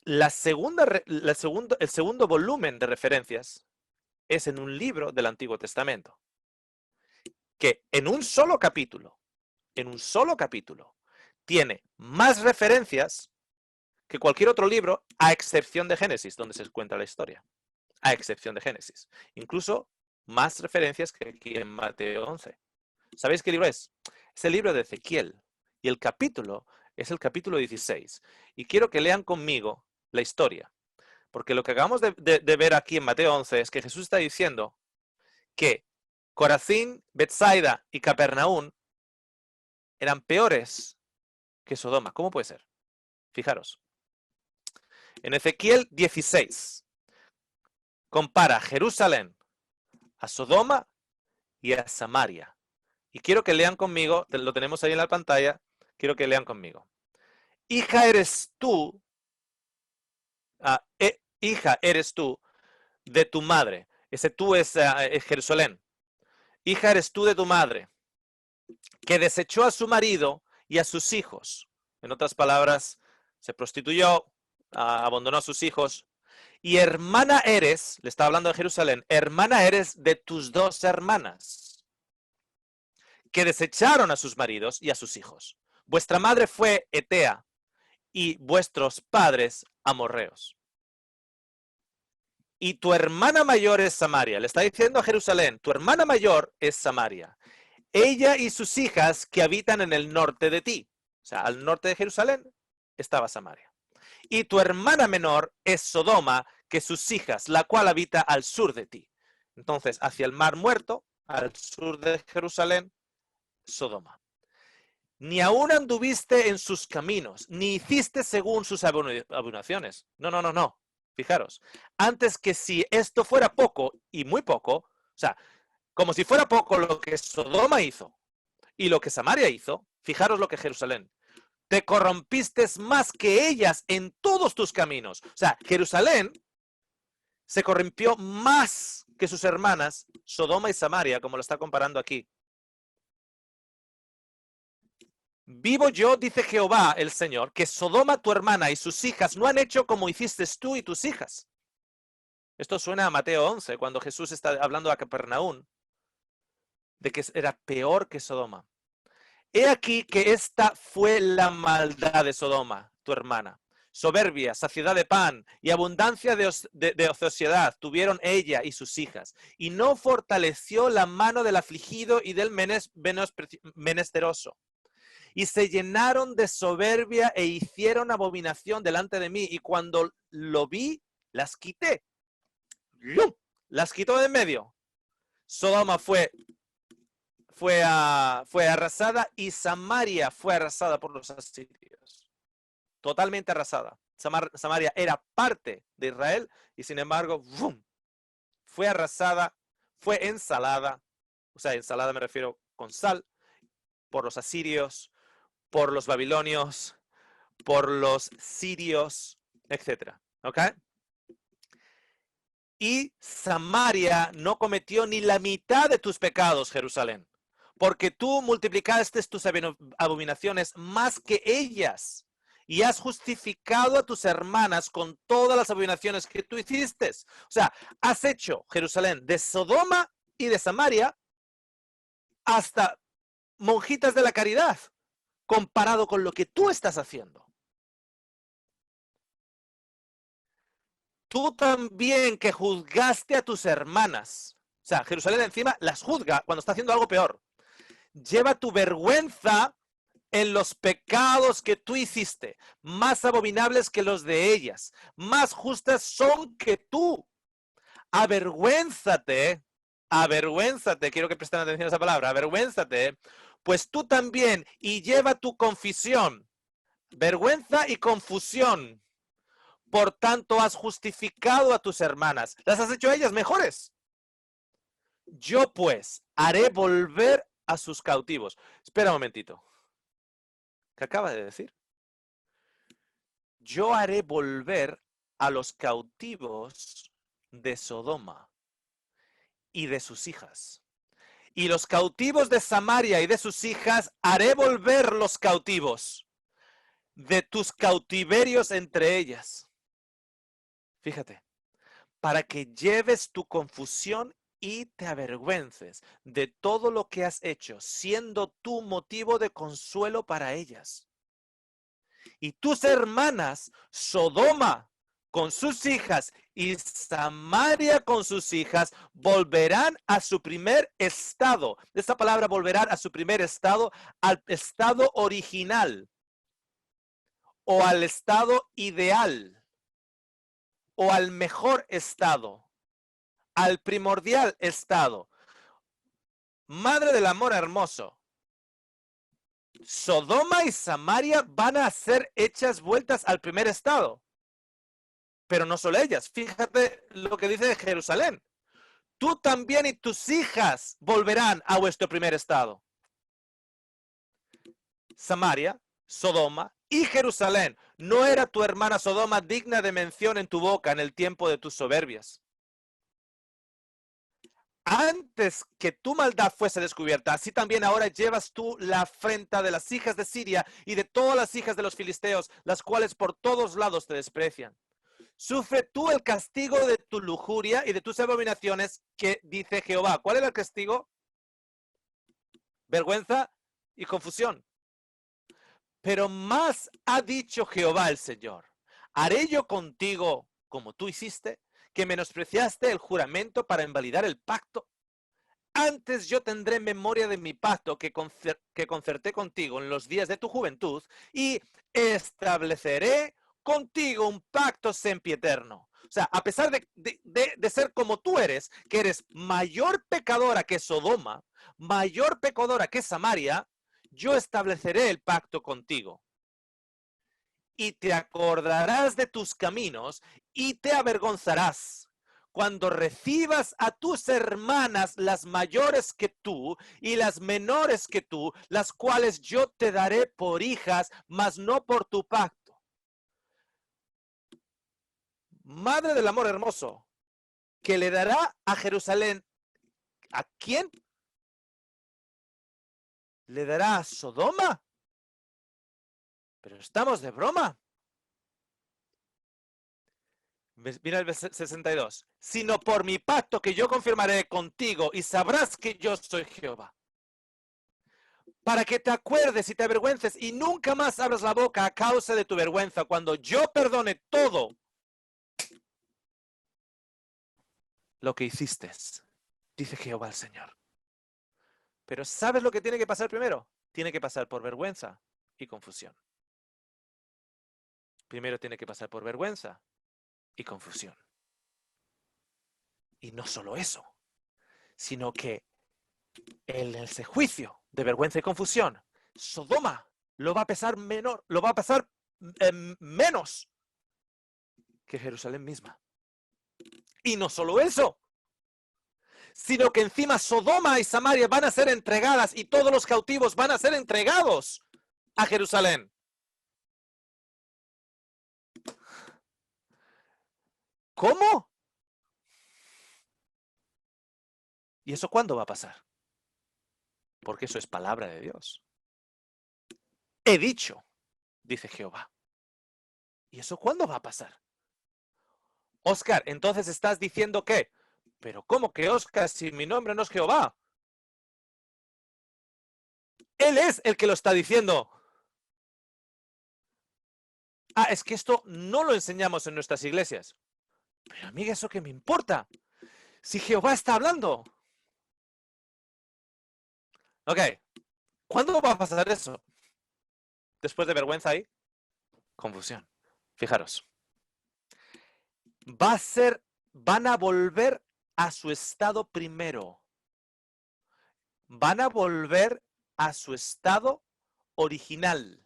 el segundo volumen de referencias es en un libro del Antiguo Testamento, que en un solo capítulo, tiene más referencias que cualquier otro libro, a excepción de Génesis, donde se cuenta la historia. A excepción de Génesis. Incluso más referencias que aquí en Mateo 11. ¿Sabéis qué libro es? Es el libro de Ezequiel. Y el capítulo es el capítulo 16. Y quiero que lean conmigo la historia. Porque lo que acabamos de ver aquí en Mateo 11 es que Jesús está diciendo que Corazín, Betsaida y Capernaum eran peores que Sodoma. ¿Cómo puede ser? Fijaros. En Ezequiel 16 compara Jerusalén a Sodoma y a Samaria. Y quiero que lean conmigo, lo tenemos ahí en la pantalla, quiero que lean conmigo. Hija eres tú de tu madre. Ese tú es Jerusalén. Hija eres tú de tu madre, que desechó a su marido y a sus hijos. En otras palabras, se prostituyó, abandonó a sus hijos. Y hermana eres, le está hablando de Jerusalén, hermana eres de tus 2 hermanas, que desecharon a sus maridos y a sus hijos. Vuestra madre fue Etea y vuestros padres amorreos. Y tu hermana mayor es Samaria. Le está diciendo a Jerusalén, tu hermana mayor es Samaria. Ella y sus hijas que habitan en el norte de ti. O sea, al norte de Jerusalén estaba Samaria. Y tu hermana menor es Sodoma, que sus hijas, la cual habita al sur de ti. Entonces, hacia el mar muerto, al sur de Jerusalén, Sodoma. Ni aún anduviste en sus caminos, ni hiciste según sus abominaciones. No. Fijaros, antes que si esto fuera poco y muy poco, o sea, como si fuera poco lo que Sodoma hizo y lo que Samaria hizo, fijaros lo que Jerusalén. Te corrompiste más que ellas en todos tus caminos. O sea, Jerusalén se corrompió más que sus hermanas, Sodoma y Samaria, como lo está comparando aquí. Vivo yo, dice Jehová el Señor, que Sodoma tu hermana y sus hijas no han hecho como hiciste tú y tus hijas. Esto suena a Mateo 11, cuando Jesús está hablando a Capernaum, de que era peor que Sodoma. He aquí que esta fue la maldad de Sodoma, tu hermana. Soberbia, saciedad de pan y abundancia de ociosidad tuvieron ella y sus hijas, y no fortaleció la mano del afligido y del menesteroso. Y se llenaron de soberbia e hicieron abominación delante de mí, y cuando lo vi, las quité. Las quitó de en medio. Sodoma fue arrasada y Samaria fue arrasada por los asirios. Totalmente arrasada. Samaria era parte de Israel y sin embargo, ¡bum!, fue arrasada, fue ensalada. O sea, ensalada me refiero con sal, por los asirios, por los babilonios, por los sirios, etc. ¿Ok? Y Samaria no cometió ni la mitad de tus pecados, Jerusalén, porque tú multiplicaste tus abominaciones más que ellas y has justificado a tus hermanas con todas las abominaciones que tú hiciste. O sea, has hecho, Jerusalén, de Sodoma y de Samaria hasta monjitas de la caridad, comparado con lo que tú estás haciendo. Tú también que juzgaste a tus hermanas. O sea, Jerusalén encima las juzga cuando está haciendo algo peor. Lleva tu vergüenza en los pecados que tú hiciste, más abominables que los de ellas, más justas son que tú. Avergüénzate, quiero que presten atención a esa palabra, avergüénzate, pues tú también, y lleva tu confesión, vergüenza y confusión. Por tanto, has justificado a tus hermanas, las has hecho a ellas mejores. Yo pues haré volver a sus cautivos. Espera un momentito. ¿Qué acaba de decir? Yo haré volver a los cautivos de Sodoma y de sus hijas. Y los cautivos de Samaria y de sus hijas haré volver los cautivos de tus cautiverios entre ellas. Fíjate, para que lleves tu confusión y te avergüences de todo lo que has hecho, siendo tú motivo de consuelo para ellas. Y tus hermanas, Sodoma con sus hijas y Samaria con sus hijas, volverán a su primer estado. Esta palabra volverán a su primer estado, al estado original o al estado ideal o al mejor estado, al primordial estado. Madre del amor hermoso, Sodoma y Samaria van a ser hechas vueltas al primer estado. Pero no solo ellas, fíjate lo que dice de Jerusalén. Tú también y tus hijas volverán a vuestro primer estado. Samaria, Sodoma y Jerusalén. ¿No era tu hermana Sodoma digna de mención en tu boca en el tiempo de tus soberbias? Antes que tu maldad fuese descubierta, así también ahora llevas tú la afrenta de las hijas de Siria y de todas las hijas de los filisteos, las cuales por todos lados te desprecian. Sufre tú el castigo de tu lujuria y de tus abominaciones, que dice Jehová. ¿Cuál era el castigo? Vergüenza y confusión. Pero más ha dicho Jehová el Señor: haré yo contigo como tú hiciste, que menospreciaste el juramento para invalidar el pacto. Antes yo tendré memoria de mi pacto que concerté contigo en los días de tu juventud, y estableceré contigo un pacto sempiterno. O sea, a pesar de ser como tú eres, que eres mayor pecadora que Sodoma, mayor pecadora que Samaria, yo estableceré el pacto contigo. Y te acordarás de tus caminos y te avergonzarás cuando recibas a tus hermanas, las mayores que tú y las menores que tú, las cuales yo te daré por hijas, mas no por tu pacto. Madre del amor hermoso, que le dará a Jerusalén. ¿A quién? ¿Le dará a Sodoma? Pero estamos de broma. Mira el 62. Sino por mi pacto que yo confirmaré contigo y sabrás que yo soy Jehová. Para que te acuerdes y te avergüences y nunca más abras la boca a causa de tu vergüenza cuando yo perdone todo lo que hiciste, dice Jehová el Señor. Pero ¿sabes lo que tiene que pasar primero? Tiene que pasar por vergüenza y confusión. Primero tiene que pasar por vergüenza y confusión. Y no solo eso, sino que en ese juicio de vergüenza y confusión, Sodoma lo va a pesar menor, lo va a pasar menos que Jerusalén misma. Y no solo eso, sino que encima Sodoma y Samaria van a ser entregadas y todos los cautivos van a ser entregados a Jerusalén. ¿Cómo? ¿Y eso cuándo va a pasar? Porque eso es palabra de Dios. He dicho, dice Jehová. ¿Y eso cuándo va a pasar? Óscar, entonces estás diciendo que, pero ¿cómo que Óscar si mi nombre no es Jehová? Él es el que lo está diciendo. Ah, es que esto no lo enseñamos en nuestras iglesias. Pero amiga, ¿eso qué me importa? Si Jehová está hablando. Ok, ¿cuándo va a pasar eso? Después de vergüenza y confusión. Fijaros. Van a volver a su estado primero. Van a volver a su estado original.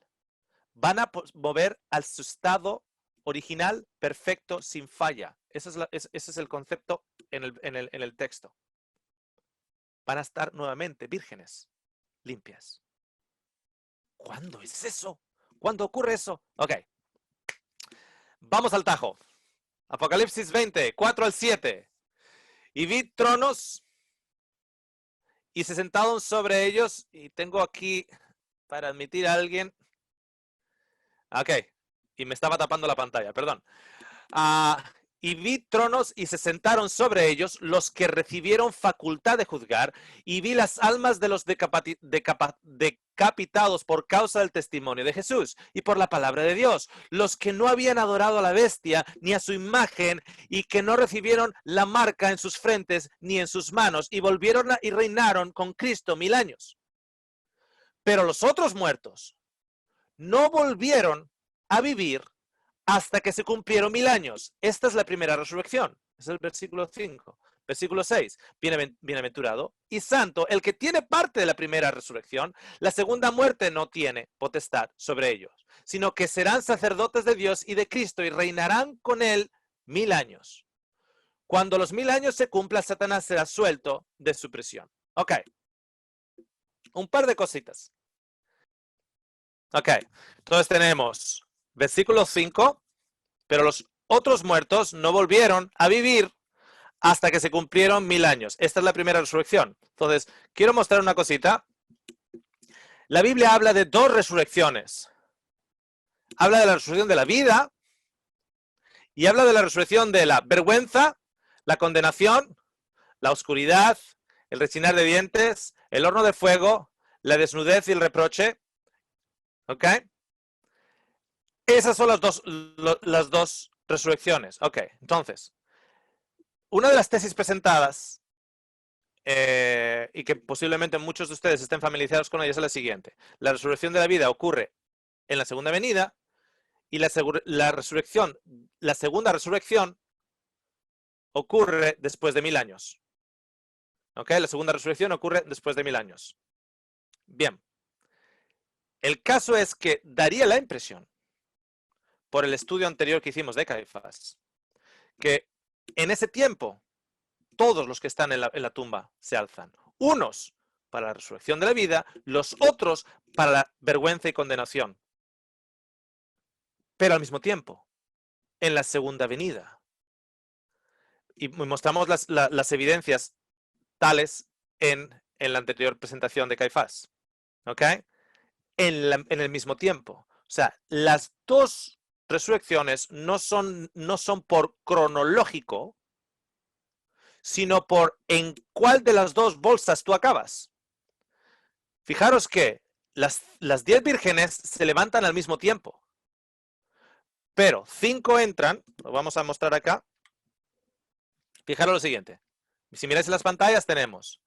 Van a volver a su estado original perfecto, sin falla. Ese es el concepto en el texto. Van a estar nuevamente vírgenes, limpias. ¿Cuándo es eso? ¿Cuándo ocurre eso? Ok. Vamos al tajo. Apocalipsis 20, 4 al 7. Y vi tronos y se sentaron sobre ellos. Y tengo aquí para admitir a alguien. Ok. Y me estaba tapando la pantalla, perdón. Y vi tronos y se sentaron sobre ellos los que recibieron facultad de juzgar, y vi las almas de los decapitados por causa del testimonio de Jesús y por la palabra de Dios, los que no habían adorado a la bestia ni a su imagen y que no recibieron la marca en sus frentes ni en sus manos, y volvieron y reinaron con Cristo 1000 años. Pero los otros muertos no volvieron a vivir hasta que se cumplieron 1000 años. Esta es la primera resurrección. Es el versículo 5. Versículo 6. Bienaventurado y santo el que tiene parte de la primera resurrección. La segunda muerte no tiene potestad sobre ellos, sino que serán sacerdotes de Dios y de Cristo y reinarán con él 1000 años. Cuando los 1000 años se cumplan, Satanás será suelto de su prisión. Ok. Un par de cositas. Ok. Entonces tenemos versículo 5, pero los otros muertos no volvieron a vivir hasta que se cumplieron 1000 años. Esta es la primera resurrección. Entonces, quiero mostrar una cosita. La Biblia habla de dos resurrecciones. Habla de la resurrección de la vida y habla de la resurrección de la vergüenza, la condenación, la oscuridad, el rechinar de dientes, el horno de fuego, la desnudez y el reproche. ¿Ok? Esas son las dos resurrecciones. Ok, entonces, una de las tesis presentadas, y que posiblemente muchos de ustedes estén familiarizados con ella, es la siguiente. La resurrección de la vida ocurre en la segunda venida y la segunda resurrección ocurre después de 1000 años. Ok, la segunda resurrección ocurre después de 1000 años. Bien. El caso es que daría la impresión, por el estudio anterior que hicimos de Caifás, que en ese tiempo todos los que están en la tumba se alzan. Unos para la resurrección de la vida, los otros para la vergüenza y condenación. Pero al mismo tiempo, en la segunda venida, y mostramos las evidencias tales en la anterior presentación de Caifás. ¿Ok? En el mismo tiempo. O sea, las dos resurrecciones no son por cronológico, sino por en cuál de las dos bolsas tú acabas. Fijaros que las 10 vírgenes se levantan al mismo tiempo. Pero 5 entran, lo vamos a mostrar acá. Fijaros lo siguiente. Si miráis en las pantallas tenemos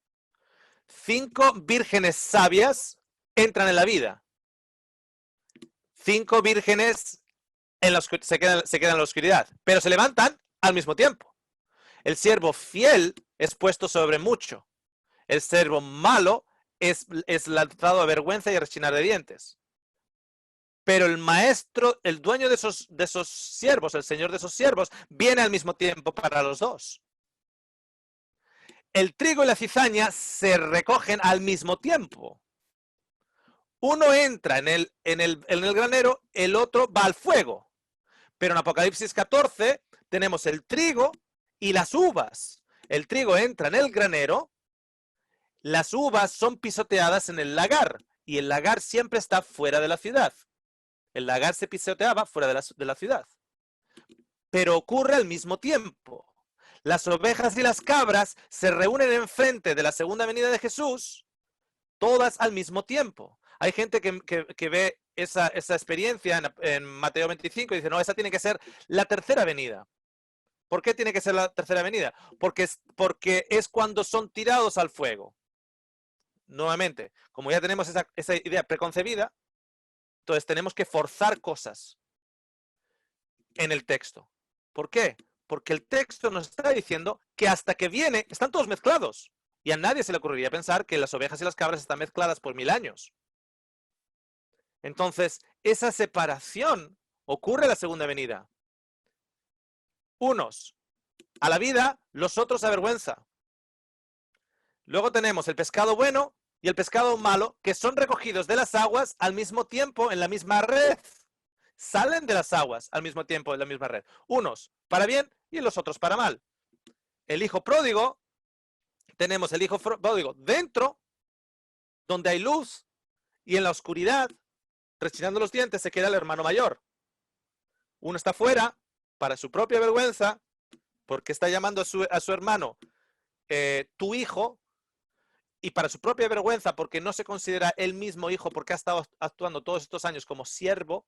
5 vírgenes sabias entran en la vida. 5 vírgenes se quedan en la oscuridad, pero se levantan al mismo tiempo. El siervo fiel es puesto sobre mucho. El siervo malo es lanzado a vergüenza y a rechinar de dientes. Pero el maestro, el dueño de esos siervos, el señor de esos siervos, viene al mismo tiempo para los dos. El trigo y la cizaña se recogen al mismo tiempo. Uno entra en el granero, el otro va al fuego. Pero en Apocalipsis 14 tenemos el trigo y las uvas. El trigo entra en el granero, las uvas son pisoteadas en el lagar y el lagar siempre está fuera de la ciudad. El lagar se pisoteaba fuera de la ciudad. Pero ocurre al mismo tiempo. Las ovejas y las cabras se reúnen enfrente de la segunda venida de Jesús, todas al mismo tiempo. Hay gente que ve esa experiencia en Mateo 25 y dice, no, esa tiene que ser la tercera venida. ¿Por qué tiene que ser la tercera venida? Porque es cuando son tirados al fuego. Nuevamente, como ya tenemos esa idea preconcebida, entonces tenemos que forzar cosas en el texto. ¿Por qué? Porque el texto nos está diciendo que hasta que viene, están todos mezclados. Y a nadie se le ocurriría pensar que las ovejas y las cabras están mezcladas por 1000 años. Entonces, esa separación ocurre en la segunda venida. Unos a la vida, los otros a vergüenza. Luego tenemos el pescado bueno y el pescado malo, que son recogidos de las aguas al mismo tiempo en la misma red. Salen de las aguas al mismo tiempo en la misma red. Unos para bien y los otros para mal. El hijo pródigo, tenemos el hijo pródigo dentro, donde hay luz, y en la oscuridad, rechinando los dientes, se queda el hermano mayor. Uno está fuera para su propia vergüenza, porque está llamando a su hermano tu hijo, y para su propia vergüenza, porque no se considera él mismo hijo, porque ha estado actuando todos estos años como siervo,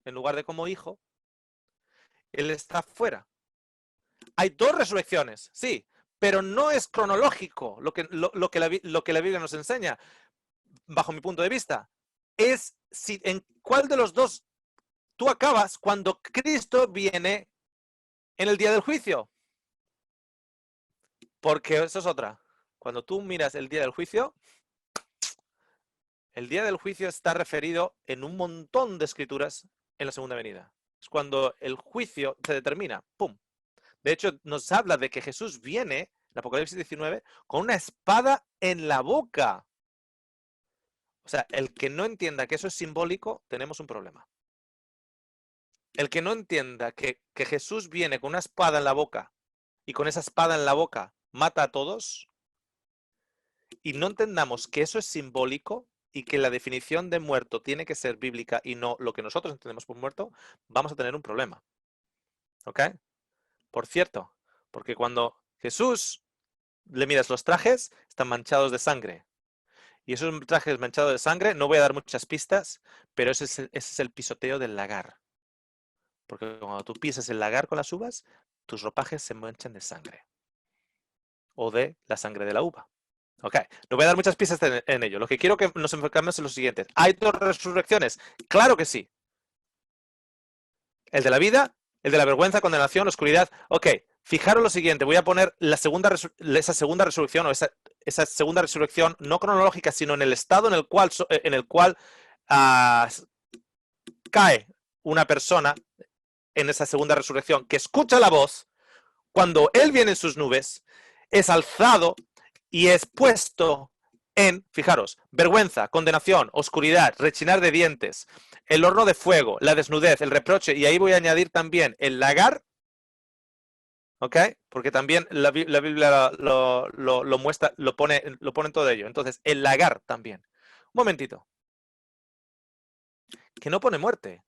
en lugar de como hijo, él está fuera. Hay dos resurrecciones, sí, pero no es cronológico lo que la Biblia nos enseña, bajo mi punto de vista. Es en cuál de los dos tú acabas cuando Cristo viene en el día del juicio. Porque eso es otra. Cuando tú miras el día del juicio, el día del juicio está referido en un montón de escrituras en la segunda venida. Es cuando el juicio se determina. ¡Pum! De hecho, nos habla de que Jesús viene, en Apocalipsis 19, con una espada en la boca. O sea, el que no entienda que eso es simbólico, tenemos un problema. El que no entienda que Jesús viene con una espada en la boca y con esa espada en la boca mata a todos, y no entendamos que eso es simbólico y que la definición de muerto tiene que ser bíblica y no lo que nosotros entendemos por muerto, vamos a tener un problema. ¿Ok? Por cierto, porque cuando Jesús le miras los trajes, están manchados de sangre. Y esos trajes manchados de sangre, no voy a dar muchas pistas, pero ese es el pisoteo del lagar. Porque cuando tú pisas el lagar con las uvas, tus ropajes se manchan de sangre. O de la sangre de la uva. Ok, no voy a dar muchas pistas en ello. Lo que quiero que nos enfocemos en lo siguiente. ¿Hay dos resurrecciones? Claro que sí. El de la vida, el de la vergüenza, condenación, oscuridad. Ok, fijaros lo siguiente. Voy a poner esa segunda resurrección o esa segunda resurrección no cronológica, sino en el estado en el cual cae una persona en esa segunda resurrección, que escucha la voz cuando Él viene en sus nubes, es alzado y es puesto en, fijaros, vergüenza, condenación, oscuridad, rechinar de dientes, el horno de fuego, la desnudez, el reproche, y ahí voy a añadir también el lagar ¿Ok? Porque también la Biblia lo muestra, lo pone en todo ello. Entonces, el lagar también. Un momentito. Que no pone muerte.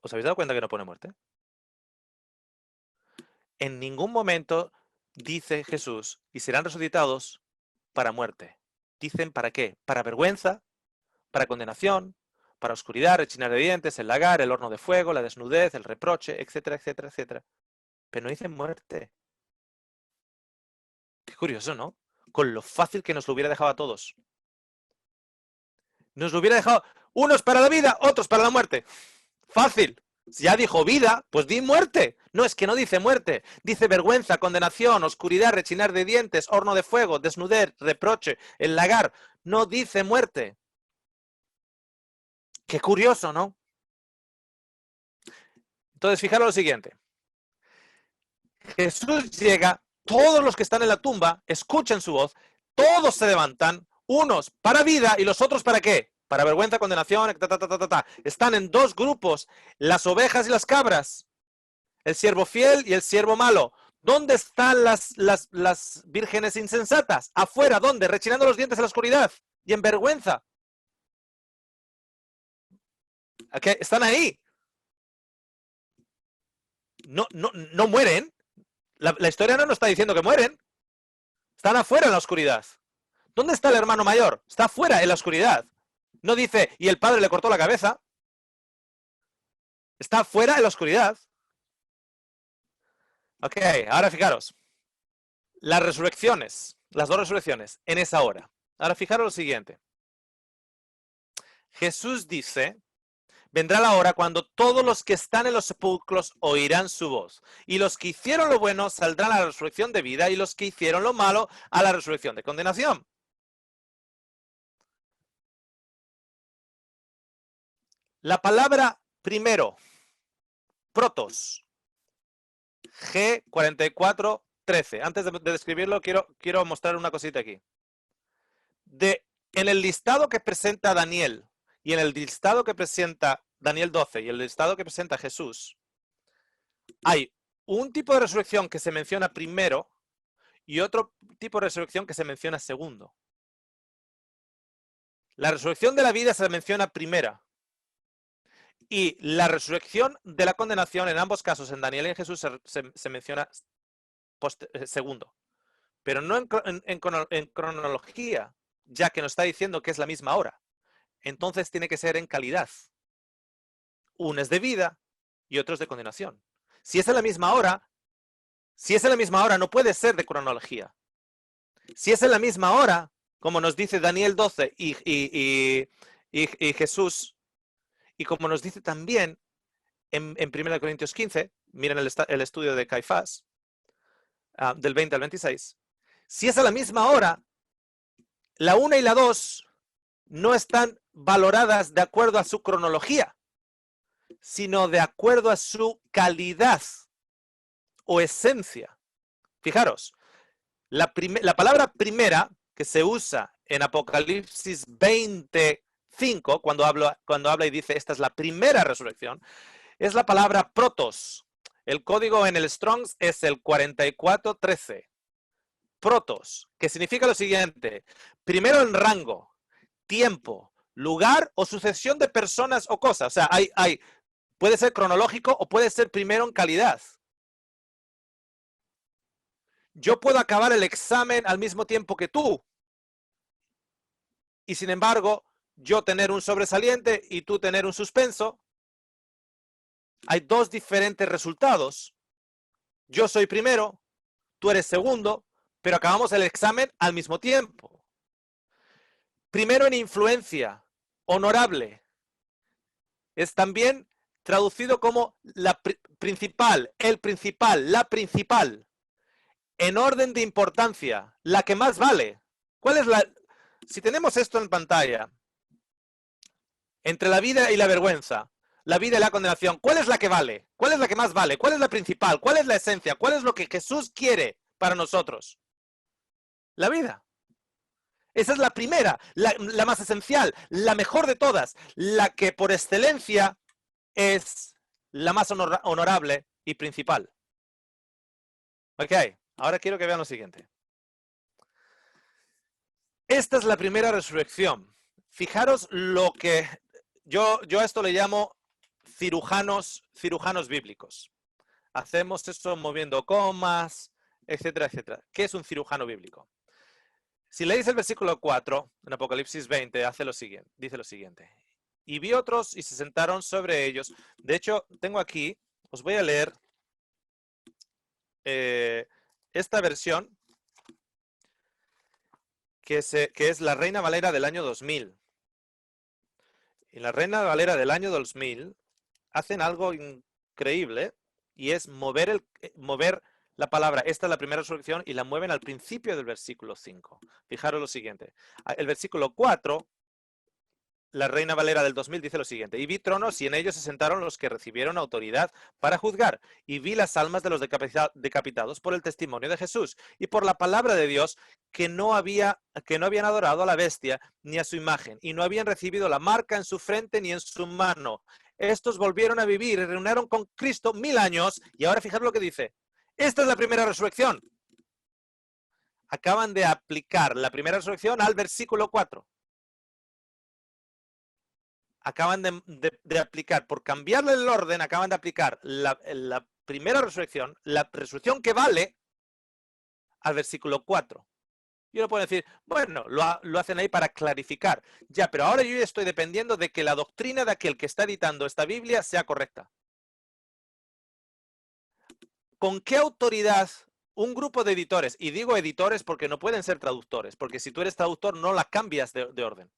¿Os habéis dado cuenta que no pone muerte? En ningún momento dice Jesús, y serán resucitados para muerte. Dicen ¿para qué? Para vergüenza, para condenación, para oscuridad, rechinar de dientes, el lagar, el horno de fuego, la desnudez, el reproche, etcétera, etcétera, etcétera. Pero no dicen muerte. Qué curioso, ¿no? Con lo fácil que nos lo hubiera dejado a todos. Nos lo hubiera dejado unos para la vida, otros para la muerte. Fácil. Si ya dijo vida, pues di muerte. No, es que no dice muerte. Dice vergüenza, condenación, oscuridad, rechinar de dientes, horno de fuego, desnudez, reproche, el lagar. No dice muerte. Qué curioso, ¿no? Entonces, fijaros lo siguiente. Jesús llega, todos los que están en la tumba escuchan su voz, todos se levantan, unos para vida y los otros para qué? Para vergüenza, condenación, Están en dos grupos, las ovejas y las cabras, el siervo fiel y el siervo malo. ¿Dónde están las vírgenes insensatas? Afuera, ¿dónde? Rechinando los dientes en la oscuridad y en vergüenza. ¿Okay? Están ahí. No mueren. La historia no nos está diciendo que mueren. Están afuera en la oscuridad. ¿Dónde está el hermano mayor? Está afuera en la oscuridad. No dice, y el padre le cortó la cabeza. Está afuera en la oscuridad. Ok, ahora fijaros. Las resurrecciones, las dos resurrecciones, en esa hora. Ahora fijaros lo siguiente. Jesús dice, vendrá la hora cuando todos los que están en los sepulcros oirán su voz. Y los que hicieron lo bueno saldrán a la resurrección de vida y los que hicieron lo malo a la resurrección de condenación. La palabra primero, protos, G4413. Antes de describirlo, quiero mostrar una cosita aquí. En el listado que presenta Daniel y en el listado que presenta Daniel 12 y el listado que presenta Jesús, hay un tipo de resurrección que se menciona primero y otro tipo de resurrección que se menciona segundo. La resurrección de la vida se menciona primera. Y la resurrección de la condenación, en ambos casos, en Daniel y en Jesús, se menciona segundo. Pero no en cronología, ya que nos está diciendo que es la misma hora. Entonces tiene que ser en calidad. Uno es de vida y otro es de condenación. Si es en la misma hora, no puede ser de cronología. Si es en la misma hora, como nos dice Daniel 12 y Jesús, y como nos dice también en 1 Corintios 15, miren el estudio de Caifás, del 20 al 26, si es a la misma hora, la 1 y la 2 no están valoradas de acuerdo a su cronología, sino de acuerdo a su calidad o esencia. Fijaros, la palabra primera que se usa en Apocalipsis 20, 5, cuando habla y dice esta es la primera resurrección, es la palabra protos. El código en el Strong's es el 4413. Protos, que significa lo siguiente: primero en rango, tiempo, lugar o sucesión de personas o cosas. O sea, puede ser cronológico o puede ser primero en calidad. Yo puedo acabar el examen al mismo tiempo que tú. Y sin embargo, yo tener un sobresaliente y tú tener un suspenso. Hay dos diferentes resultados. Yo soy primero, tú eres segundo, pero acabamos el examen al mismo tiempo. Primero en influencia, honorable. Es también traducido como la principal, el principal, la principal. En orden de importancia, la que más vale. ¿Cuál es la? Si tenemos esto en pantalla, entre la vida y la vergüenza, la vida y la condenación, ¿cuál es la que vale? ¿Cuál es la que más vale? ¿Cuál es la principal? ¿Cuál es la esencia? ¿Cuál es lo que Jesús quiere para nosotros? La vida. Esa es la primera, la más esencial, la mejor de todas, la que por excelencia es la más honorable y principal. Ok, ahora quiero que vean lo siguiente. Esta es la primera resurrección. Fijaros lo que yo a esto le llamo cirujanos bíblicos. Hacemos eso moviendo comas, etcétera, etcétera. ¿Qué es un cirujano bíblico? Si leéis el versículo 4 en Apocalipsis 20, dice lo siguiente. Y vi otros y se sentaron sobre ellos. De hecho, tengo aquí, os voy a leer esta versión, que es la Reina Valera del año 2000. Y la Reina Valera del año 2000 hacen algo increíble, y es mover la palabra, esta es la primera resurrección, y la mueven al principio del versículo 5. Fijaros lo siguiente. El versículo 4, la Reina Valera del 2000 dice lo siguiente. Y vi tronos y en ellos se sentaron los que recibieron autoridad para juzgar. Y vi las almas de los decapitados por el testimonio de Jesús y por la palabra de Dios, que no habían adorado a la bestia ni a su imagen, y no habían recibido la marca en su frente ni en su mano. Estos volvieron a vivir y reinaron con Cristo 1000 años. Y ahora fijaros lo que dice. Esta es la primera resurrección. Acaban de aplicar la primera resurrección al versículo 4. Acaban de aplicar, por cambiarle el orden, acaban de aplicar la primera resurrección, la resurrección que vale, al versículo 4. Yo no puedo decir, bueno, lo hacen ahí para clarificar. Ya, pero ahora yo estoy dependiendo de que la doctrina de aquel que está editando esta Biblia sea correcta. ¿Con qué autoridad un grupo de editores, y digo editores porque no pueden ser traductores, porque si tú eres traductor no la cambias de orden?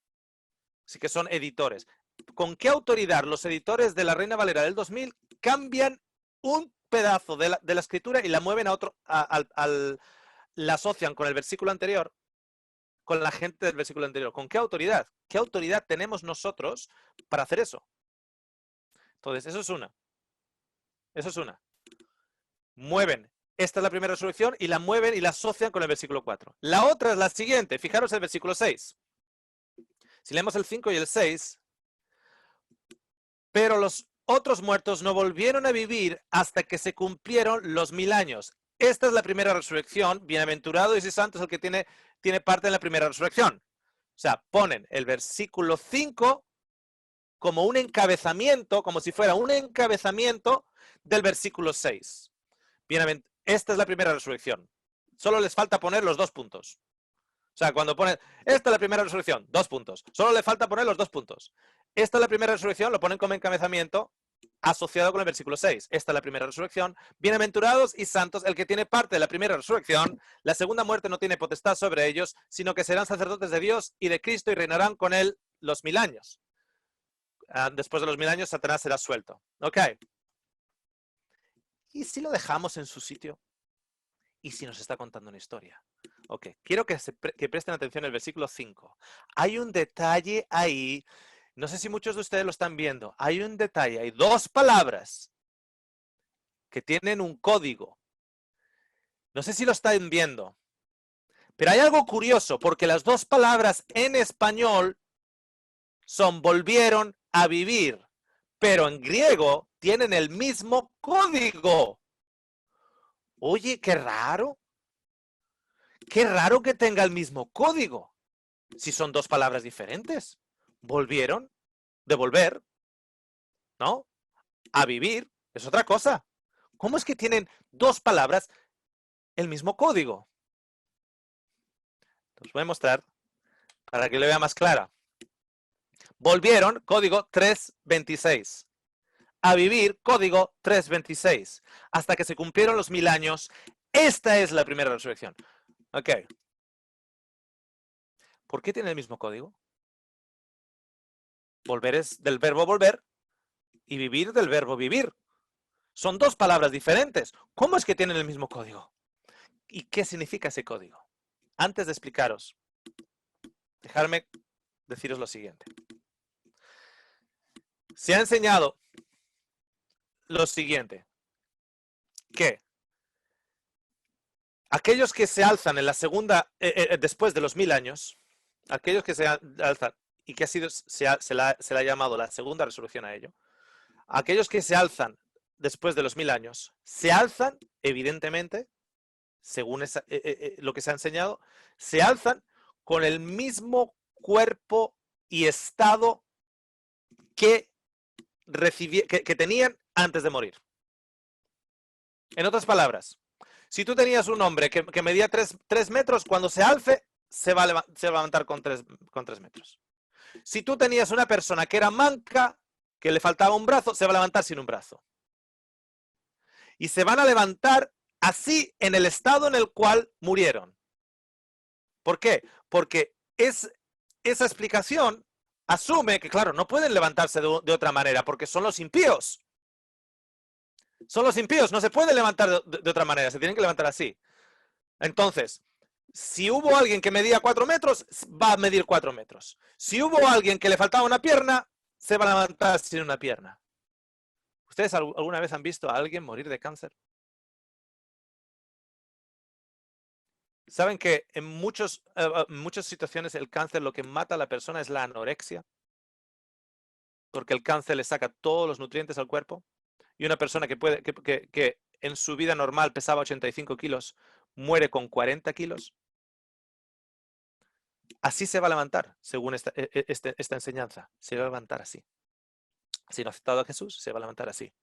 Así que son editores. ¿Con qué autoridad los editores de la Reina Valera del 2000 cambian un pedazo de la escritura y la mueven a otro, la asocian con el versículo anterior, con la gente del versículo anterior? ¿Con qué autoridad? ¿Qué autoridad tenemos nosotros para hacer eso? Entonces, eso es una. Eso es una. Mueven. Esta es la primera resurrección y la mueven y la asocian con el versículo 4. La otra es la siguiente. Fijaros el versículo 6. Si leemos el 5 y el 6. Pero los otros muertos no volvieron a vivir hasta que se cumplieron los 1000 años. Esta es la primera resurrección. Bienaventurado y santo es el que tiene parte en la primera resurrección. O sea, ponen el versículo 5 como un encabezamiento, como si fuera un encabezamiento del versículo 6. Esta es la primera resurrección. Solo les falta poner los 2 puntos. O sea, cuando ponen, esta es la primera resurrección, 2 puntos. Solo le falta poner los 2 puntos. Esta es la primera resurrección, lo ponen como encabezamiento asociado con el versículo 6. Esta es la primera resurrección. Bienaventurados y santos, el que tiene parte de la primera resurrección. La segunda muerte no tiene potestad sobre ellos, sino que serán sacerdotes de Dios y de Cristo y reinarán con él los 1000 años. Después de los 1000 años, Satanás será suelto. Ok. ¿Y si lo dejamos en su sitio? ¿Y si nos está contando una historia? Ok, quiero que presten atención al versículo 5. Hay un detalle ahí, no sé si muchos de ustedes lo están viendo. Hay un detalle, hay 2 palabras que tienen un código. No sé si lo están viendo. Pero hay algo curioso, porque las 2 palabras en español son volvieron a vivir, pero en griego tienen el mismo código. Oye, qué raro. Qué raro que tenga el mismo código. Si son 2 palabras diferentes. Volvieron, de volver, ¿no? A vivir, es otra cosa. ¿Cómo es que tienen 2 palabras el mismo código? Os voy a mostrar para que lo vea más clara. Volvieron, código 326. A vivir, código 326. Hasta que se cumplieron los 1000 años. Esta es la primera resurrección. Ok. ¿Por qué tiene el mismo código? Volver es del verbo volver y vivir del verbo vivir. Son 2 palabras diferentes. ¿Cómo es que tienen el mismo código? ¿Y qué significa ese código? Antes de explicaros, dejadme deciros lo siguiente. Se ha enseñado lo siguiente, que aquellos que se alzan en la segunda, después de los 1000 años, aquellos que se alzan, y que se le ha llamado la segunda resurrección a ello, aquellos que se alzan después de los 1000 años, se alzan, evidentemente, según lo que se ha enseñado, se alzan con el mismo cuerpo y estado que tenían antes de morir. En otras palabras, si tú tenías un hombre que medía 3 metros, cuando se alce, se va a levantar con 3 metros. Si tú tenías una persona que era manca, que le faltaba un brazo, se va a levantar sin un brazo. Y se van a levantar así en el estado en el cual murieron. ¿Por qué? Porque esa explicación asume que, claro, no pueden levantarse de otra manera, porque son los impíos. Son los impíos, no se pueden levantar de otra manera, se tienen que levantar así. Entonces, si hubo alguien que medía 4 metros, va a medir 4 metros. Si hubo alguien que le faltaba una pierna, se va a levantar sin una pierna. ¿Ustedes alguna vez han visto a alguien morir de cáncer? ¿Saben que en muchas situaciones el cáncer lo que mata a la persona es la anorexia? Porque el cáncer le saca todos los nutrientes al cuerpo. Y una persona que en su vida normal pesaba 85 kilos, muere con 40 kilos. Así se va a levantar, según esta enseñanza. Se va a levantar así. Si no ha aceptado a Jesús, se va a levantar así.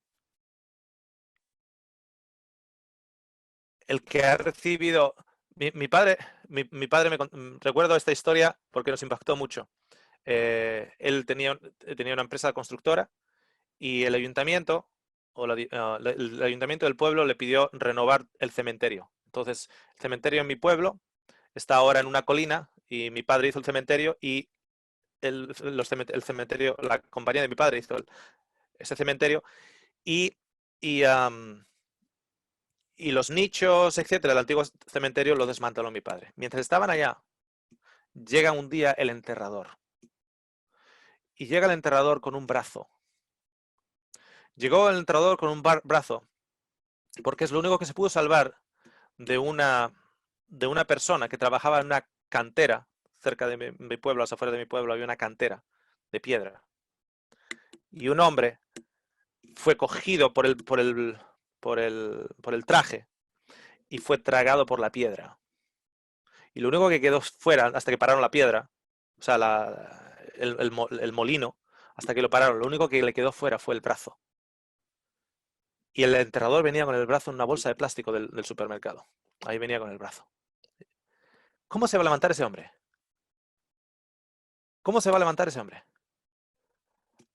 El que ha recibido... Mi padre recuerdo esta historia porque nos impactó mucho. Él tenía una empresa constructora y el ayuntamiento el ayuntamiento del pueblo le pidió renovar el cementerio. Entonces, el cementerio en mi pueblo está ahora en una colina y mi padre hizo el cementerio y el cementerio, la compañía de mi padre hizo ese cementerio y los nichos, etcétera, del antiguo cementerio lo desmanteló mi padre. Mientras estaban allá, llega un día el enterrador. Y llega el enterrador con un brazo. Llegó el enterrador con un brazo porque es lo único que se pudo salvar de una persona que trabajaba en una cantera cerca de mi pueblo, a las afueras de mi pueblo había una cantera de piedra. Y un hombre fue cogido por el traje y fue tragado por la piedra. Y lo único que quedó fuera, hasta que pararon la piedra, o sea, el molino, hasta que lo pararon, lo único que le quedó fuera fue el brazo. Y el enterrador venía con el brazo en una bolsa de plástico del supermercado. Ahí venía con el brazo. ¿Cómo se va a levantar ese hombre? ¿Cómo se va a levantar ese hombre?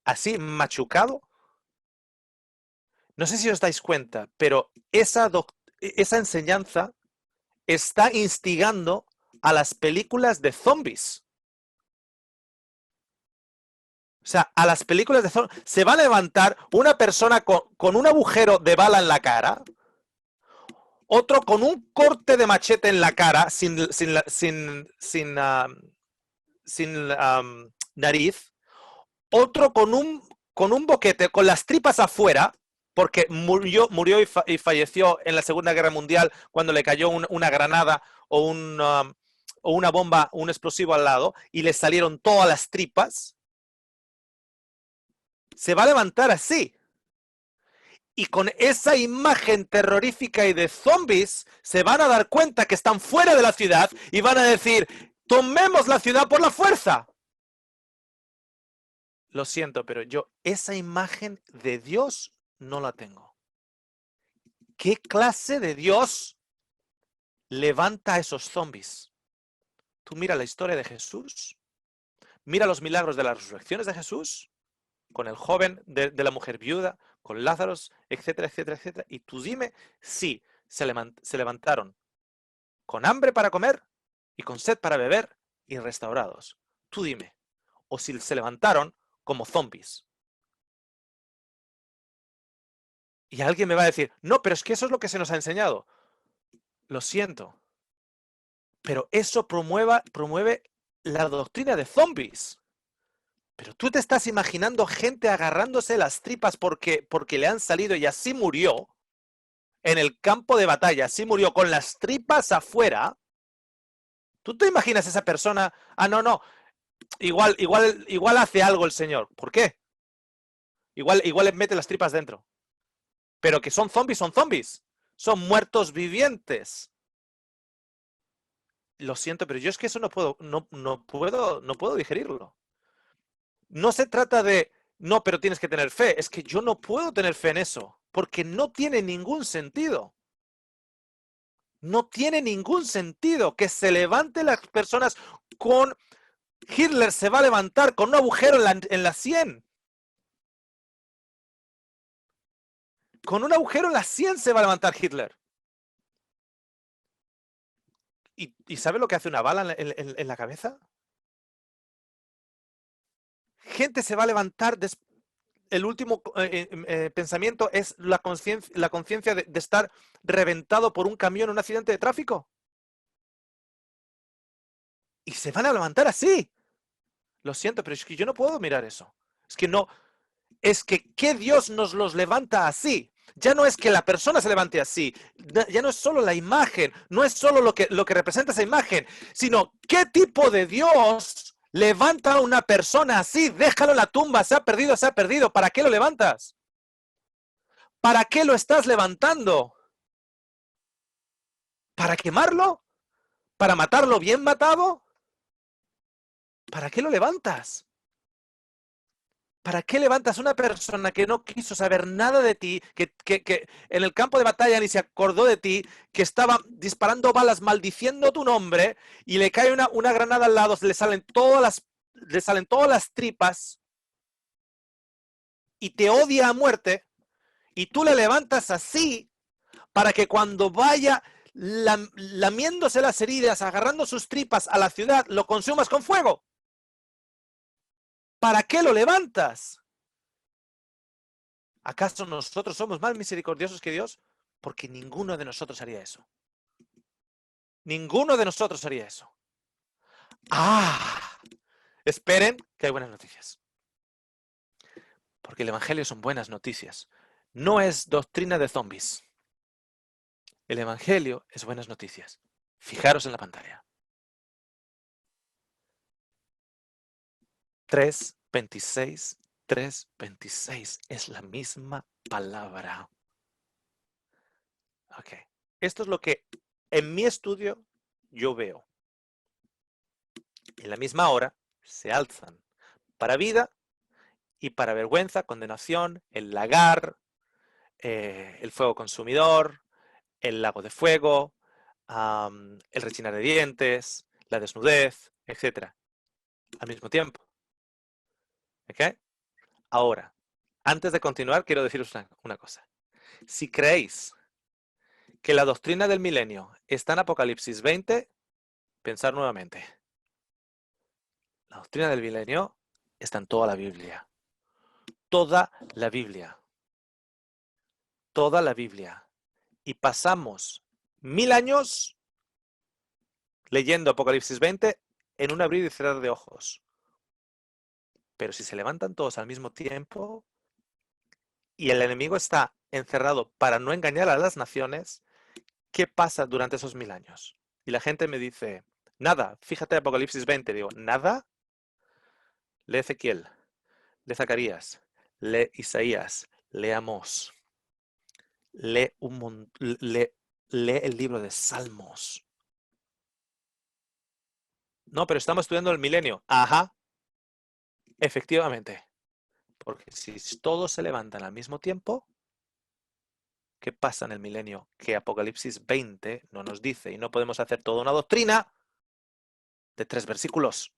¿Así, machucado? No sé si os dais cuenta, pero esa enseñanza está instigando a las películas de zombies. O sea, a las películas de zombies. Se va a levantar una persona con un agujero de bala en la cara, otro con un corte de machete en la cara, sin nariz, otro con un boquete, con las tripas afuera, porque murió y falleció en la Segunda Guerra Mundial cuando le cayó una granada o una bomba, un explosivo al lado, y le salieron todas las tripas. Se va a levantar así. Y con esa imagen terrorífica y de zombies, se van a dar cuenta que están fuera de la ciudad y van a decir, tomemos la ciudad por la fuerza. Lo siento, pero yo esa imagen de Dios no la tengo. ¿Qué clase de Dios levanta a esos zombies? Tú mira la historia de Jesús, mira los milagros de las resurrecciones de Jesús, con el joven de la mujer viuda, con Lázaro, etcétera, etcétera, etcétera. Y tú dime si se levantaron con hambre para comer y con sed para beber y restaurados. Tú dime. O si se levantaron como zombies. Y alguien me va a decir, no, pero es que eso es lo que se nos ha enseñado. Lo siento. Pero eso promueve la doctrina de zombies. Pero tú te estás imaginando gente agarrándose las tripas porque le han salido y así murió en el campo de batalla, así murió con las tripas afuera. ¿Tú te imaginas esa persona? Ah, no, igual hace algo el Señor. ¿Por qué? Igual le mete las tripas dentro. Pero que son zombies, son zombies. Son muertos vivientes. Lo siento, pero yo es que eso no puedo digerirlo. No se trata de, no, pero tienes que tener fe. Es que yo no puedo tener fe en eso, porque no tiene ningún sentido. No tiene ningún sentido que se levanten las personas con... Hitler se va a levantar con un agujero en la sien. Con un agujero en la sien se va a levantar Hitler. ¿Y sabe lo que hace una bala en la cabeza? Gente se va a levantar. El último pensamiento es la conciencia de estar reventado por un camión en un accidente de tráfico. Y se van a levantar así. Lo siento, pero es que yo no puedo mirar eso. Es que no. Es que ¿qué Dios nos los levanta así? Ya no es que la persona se levante así, ya no es solo la imagen, no es solo lo que representa esa imagen, sino ¿qué tipo de Dios levanta a una persona así? Déjalo en la tumba, se ha perdido, ¿para qué lo levantas? ¿Para qué lo estás levantando? ¿Para quemarlo? ¿Para matarlo bien matado? ¿Para qué lo levantas? ¿Para qué levantas a una persona que no quiso saber nada de ti, que en el campo de batalla ni se acordó de ti, que estaba disparando balas maldiciendo tu nombre y le cae una granada al lado, le salen todas las tripas y te odia a muerte y tú le levantas así para que cuando vaya lamiéndose las heridas, agarrando sus tripas a la ciudad, lo consumas con fuego? ¿Para qué lo levantas? ¿Acaso nosotros somos más misericordiosos que Dios? Porque ninguno de nosotros haría eso. Ninguno de nosotros haría eso. Esperen que hay buenas noticias. Porque el Evangelio son buenas noticias. No es doctrina de zombies. El Evangelio es buenas noticias. Fijaros en la pantalla. 3:26 es la misma palabra. Ok. Esto es lo que en mi estudio yo veo. En la misma hora se alzan para vida y para vergüenza, condenación, el lagar, el fuego consumidor, el lago de fuego, el rechinar de dientes, la desnudez, etc. Al mismo tiempo. ¿Ok? Ahora, antes de continuar, quiero deciros una cosa. Si creéis que la doctrina del milenio está en Apocalipsis 20, pensad nuevamente. La doctrina del milenio está en toda la Biblia. Toda la Biblia. Toda la Biblia. Y pasamos 1000 años leyendo Apocalipsis 20 en un abrir y cerrar de ojos. Pero si se levantan todos al mismo tiempo y el enemigo está encerrado para no engañar a las naciones, ¿qué pasa durante esos 1000 años? Y la gente me dice, nada, fíjate Apocalipsis 20. Digo, ¿nada? Lee Ezequiel, lee Zacarías, lee Isaías, lee Amós, lee el libro de Salmos. No, pero estamos estudiando el milenio. Ajá, efectivamente. Porque si todos se levantan al mismo tiempo, ¿qué pasa en el milenio? Que Apocalipsis 20 no nos dice, y no podemos hacer toda una doctrina de 3 versículos.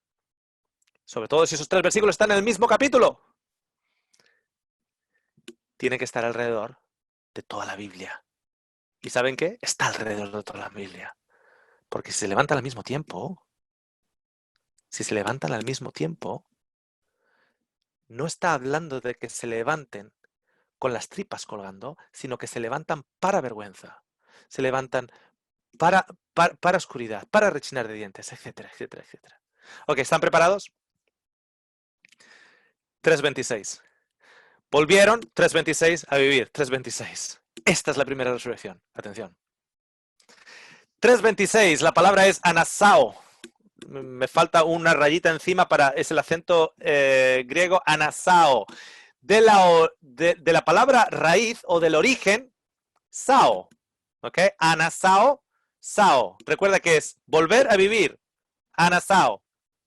Sobre todo si esos 3 versículos están en el mismo capítulo. Tiene que estar alrededor de toda la Biblia. ¿Y saben qué? Está alrededor de toda la Biblia. Porque si se levantan al mismo tiempo, no está hablando de que se levanten con las tripas colgando, sino que se levantan para vergüenza. Se levantan para oscuridad, para rechinar de dientes, etcétera, etcétera, etcétera. Ok, ¿están preparados? 3:26. Volvieron 3:26 a vivir 3:26. Esta es la primera resurrección. Atención. 3:26, la palabra es anasao. Me falta una rayita encima es el acento griego anasao. de la palabra raíz o del origen, sao. ¿Ok? Anasao, sao. Recuerda que es volver a vivir. Anasao.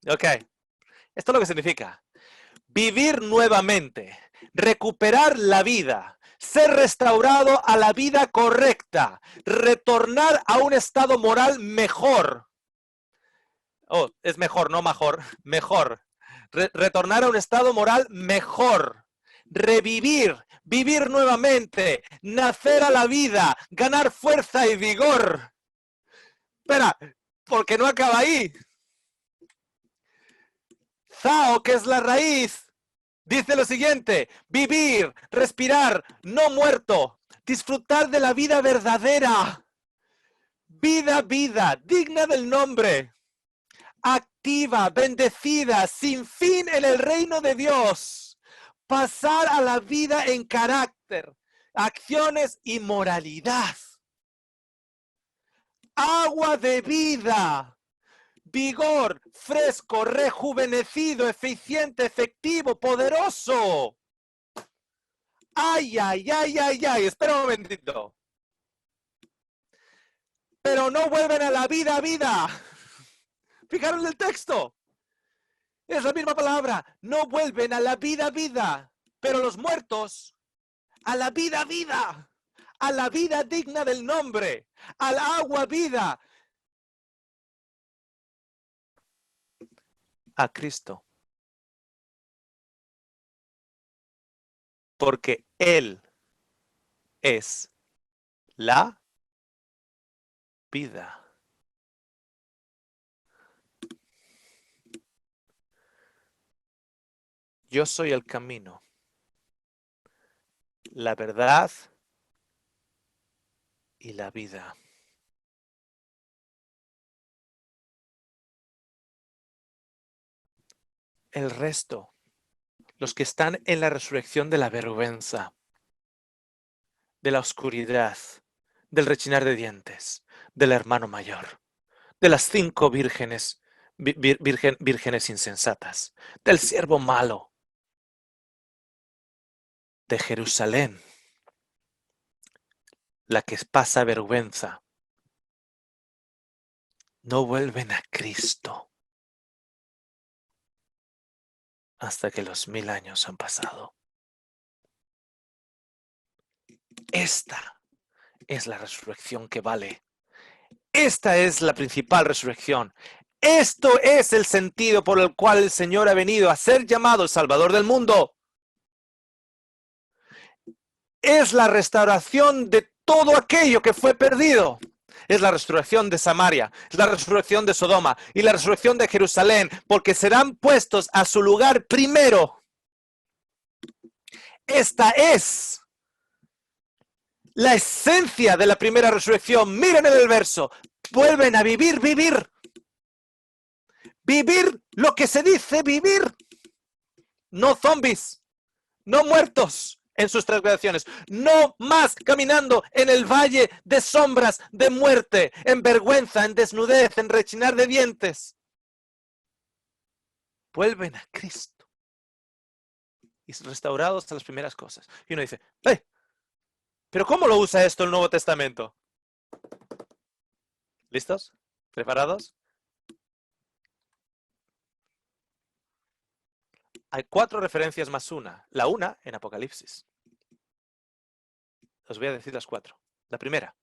¿Ok? Esto es lo que significa. Vivir nuevamente. Recuperar la vida. Ser restaurado a la vida correcta. Retornar a un estado moral mejor. Oh, es mejor, no mejor. Mejor. Retornar a un estado moral mejor. Revivir, vivir nuevamente, nacer a la vida, ganar fuerza y vigor. Espera, porque no acaba ahí. Zao, que es la raíz, dice lo siguiente: vivir, respirar, no muerto, disfrutar de la vida verdadera. Vida, digna del nombre. Activa, bendecida, sin fin en el reino de Dios. Pasar a la vida en carácter, acciones y moralidad. Agua de vida, vigor, fresco, rejuvenecido, eficiente, efectivo, poderoso. Ay, ay, ay, ay, ay, espera un momentito. Pero no vuelven a la vida, vida. Fijaros el texto. Es la misma palabra. No vuelven a la vida, vida. Pero los muertos a la vida, vida. A la vida digna del nombre. Al agua, vida. A Cristo. Porque Él es la vida. Yo soy el camino, la verdad y la vida. El resto, los que están en la resurrección de la vergüenza, de la oscuridad, del rechinar de dientes, del hermano mayor, de las 5 vírgenes, vírgenes insensatas, del siervo malo, de Jerusalén, la que pasa vergüenza, no vuelven a Cristo hasta que los 1000 años han pasado. Esta es la resurrección que vale. Esta es la principal resurrección. Esto es el sentido por el cual el Señor ha venido a ser llamado el Salvador del mundo. Es la restauración de todo aquello que fue perdido. Es la resurrección de Samaria, es la resurrección de Sodoma y la resurrección de Jerusalén, porque serán puestos a su lugar primero. Esta es la esencia de la primera resurrección. Miren en el verso. Vuelven a vivir, vivir. Vivir lo que se dice vivir. No zombies, no muertos en sus transgresiones, no más caminando en el valle de sombras de muerte, en vergüenza, en desnudez, en rechinar de dientes. Vuelven a Cristo y restaurados a las primeras cosas. Y uno dice, ¿pero cómo lo usa esto el Nuevo Testamento? ¿Listos? ¿Preparados? Hay 4 referencias más una. La una en Apocalipsis. Os voy a decir las 4. La primera,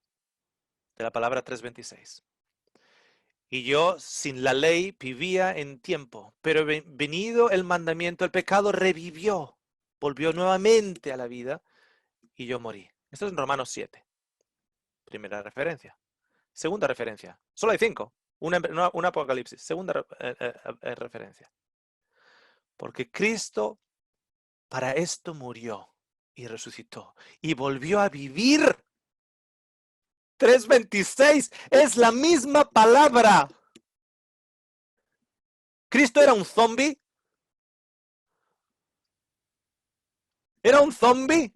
de la palabra 3:26. Y yo sin la ley vivía en tiempo, pero venido el mandamiento, el pecado revivió, volvió nuevamente a la vida y yo morí. Esto es en Romanos 7. Primera referencia. Segunda referencia. Solo hay 5. Una Apocalipsis. Segunda referencia. Porque Cristo para esto murió y resucitó y volvió a vivir. 3:26 es la misma palabra. ¿Cristo era un zombie? ¿Era un zombie?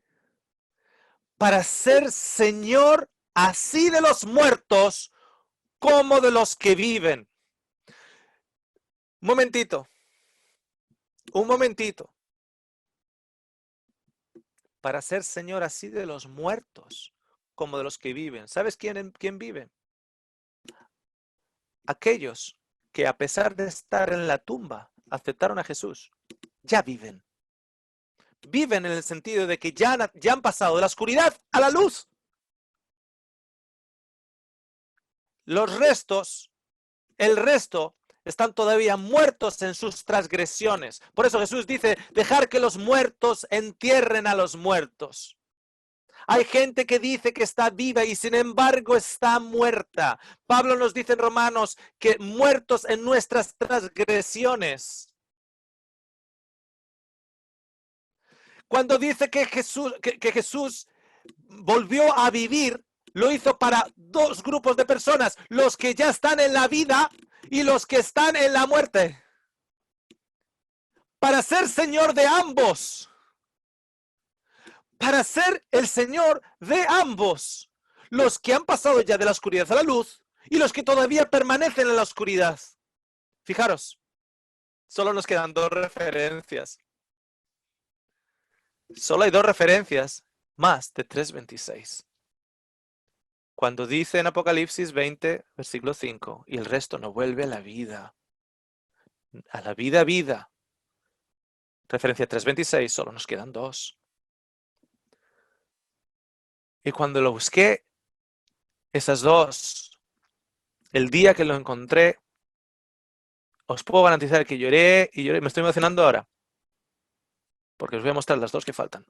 Para ser Señor así de los muertos como de los que viven. Un momentito. para ser Señor así de los muertos como de los que viven. ¿Sabes quién vive? Aquellos que a pesar de estar en la tumba, aceptaron a Jesús, ya viven. Viven en el sentido de que ya han pasado de la oscuridad a la luz. Los restos, el resto, están todavía muertos en sus transgresiones. Por eso Jesús dice, dejar que los muertos entierren a los muertos. Hay gente que dice que está viva y sin embargo está muerta. Pablo nos dice en Romanos que muertos en nuestras transgresiones. Cuando dice que Jesús volvió a vivir, lo hizo para dos grupos de personas, los que ya están en la vida y los que están en la muerte. Para ser Señor de ambos. Para ser el Señor de ambos. Los que han pasado ya de la oscuridad a la luz y los que todavía permanecen en la oscuridad. Fijaros, solo nos quedan dos referencias. Solo hay dos referencias más de 3:26. Cuando dice en Apocalipsis 20, versículo 5, y el resto no vuelve a la vida. A la vida. Referencia 3:26, solo nos quedan dos. Y cuando lo busqué, esas dos, el día que lo encontré, os puedo garantizar que lloré y lloré. Me estoy emocionando ahora. Porque os voy a mostrar las dos que faltan.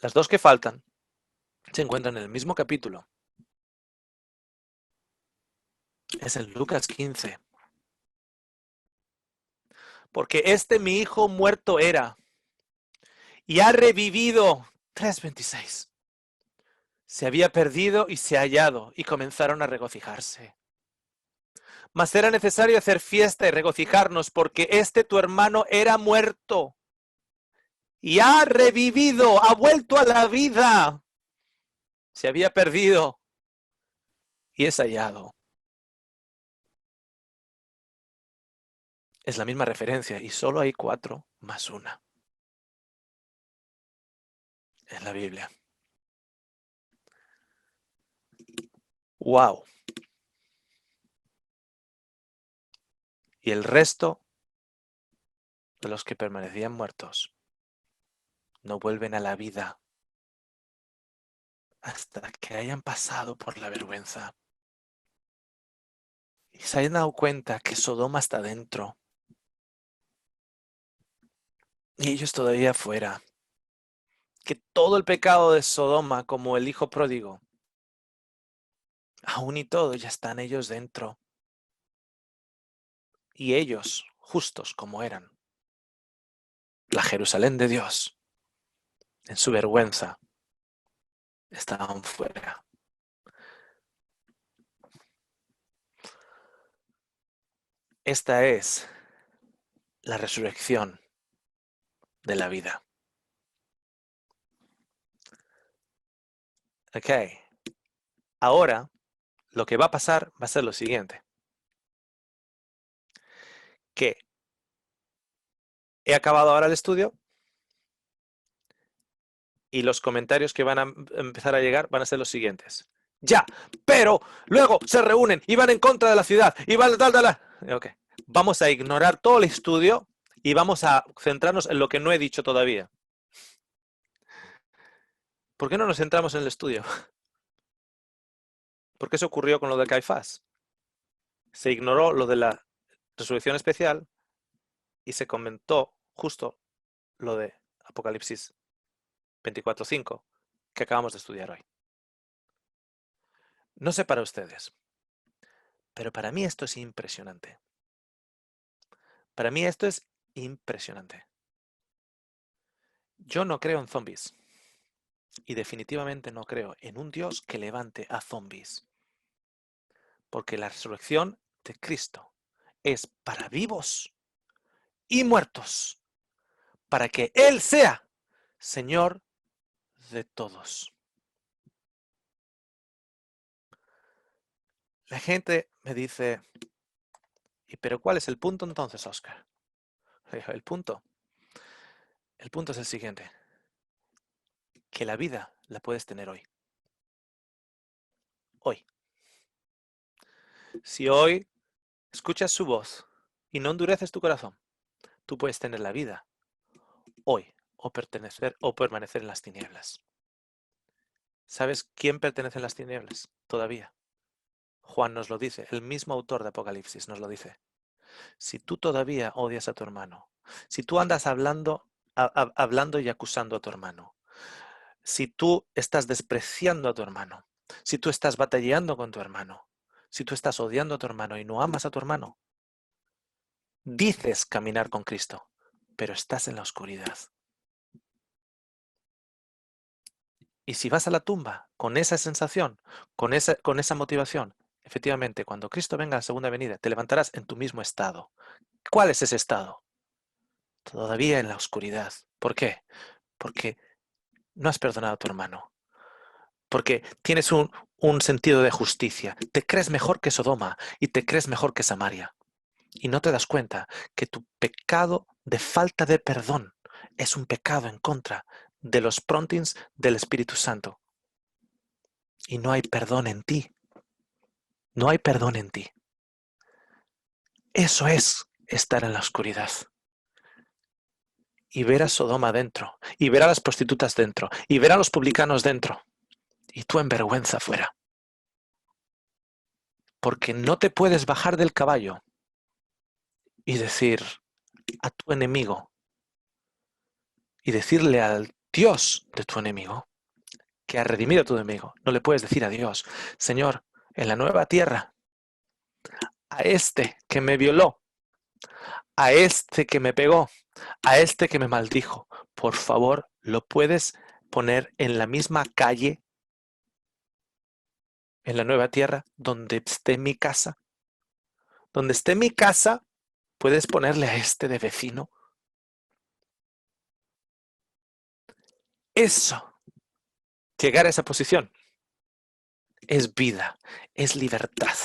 Las dos que faltan se encuentran en el mismo capítulo. Es en Lucas 15. Porque mi hijo muerto era y ha revivido. 3:26. Se había perdido y se ha hallado y comenzaron a regocijarse. Mas era necesario hacer fiesta y regocijarnos porque tu hermano era muerto y ha revivido, ha vuelto a la vida. Se había perdido y es hallado. Es la misma referencia y solo hay 4 más 1 en la Biblia. ¡Wow! Y el resto de los que permanecían muertos no vuelven a la vida hasta que hayan pasado por la vergüenza y se hayan dado cuenta que Sodoma está dentro y ellos todavía fuera, que todo el pecado de Sodoma, como el hijo pródigo, aún y todo ya están ellos dentro y ellos, justos como eran, la Jerusalén de Dios, en su vergüenza, estaban fuera. Esta es la resurrección de la vida. Ok. Ahora, lo que va a pasar va a ser lo siguiente. Que he acabado ahora el estudio y los comentarios que van a empezar a llegar van a ser los siguientes. Ya, pero luego se reúnen y van en contra de la ciudad y van tal. Ok. Vamos a ignorar todo el estudio y vamos a centrarnos en lo que no he dicho todavía. ¿Por qué no nos centramos en el estudio? Porque eso ocurrió con lo de Caifás. Se ignoró lo de la resurrección especial y se comentó justo lo de Apocalipsis 24:5 que acabamos de estudiar hoy. No sé para ustedes, pero para mí esto es impresionante. Para mí esto es impresionante. Yo no creo en zombies y definitivamente no creo en un Dios que levante a zombies. Porque la resurrección de Cristo es para vivos y muertos, para que Él sea Señor de todos. La gente me dice, ¿y pero cuál es el punto entonces, Oscar? El punto El punto es el siguiente. Que la vida la puedes tener hoy. Hoy. Si hoy escuchas su voz y no endureces tu corazón, tú puedes tener la vida hoy o permanecer en las tinieblas. ¿Sabes quién pertenece en las tinieblas? Todavía. Juan nos lo dice, el mismo autor de Apocalipsis nos lo dice. Si tú todavía odias a tu hermano, si tú andas hablando y acusando a tu hermano, si tú estás despreciando a tu hermano, si tú estás batallando con tu hermano, si tú estás odiando a tu hermano y no amas a tu hermano, dices caminar con Cristo, pero estás en la oscuridad. Y si vas a la tumba con esa sensación, con esa motivación, efectivamente, cuando Cristo venga a la segunda venida, te levantarás en tu mismo estado. ¿Cuál es ese estado? Todavía en la oscuridad. ¿Por qué? Porque no has perdonado a tu hermano. Porque tienes un sentido de justicia. Te crees mejor que Sodoma y te crees mejor que Samaria. Y no te das cuenta que tu pecado de falta de perdón es un pecado en contra de los promptings del Espíritu Santo. Y no hay perdón en ti. No hay perdón en ti. Eso es estar en la oscuridad. Y ver a Sodoma dentro, y ver a las prostitutas dentro, y ver a los publicanos dentro, y tú en vergüenza fuera. Porque no te puedes bajar del caballo y decir a tu enemigo, y decirle al Dios de tu enemigo, que ha redimido a tu enemigo, no le puedes decir a Dios, Señor, en la nueva tierra, a este que me violó, a este que me pegó, a este que me maldijo, por favor, ¿lo puedes poner en la misma calle, en la nueva tierra, donde esté mi casa? Donde esté mi casa, ¿puedes ponerle a este de vecino? Eso, llegar a esa posición, es vida, es libertad,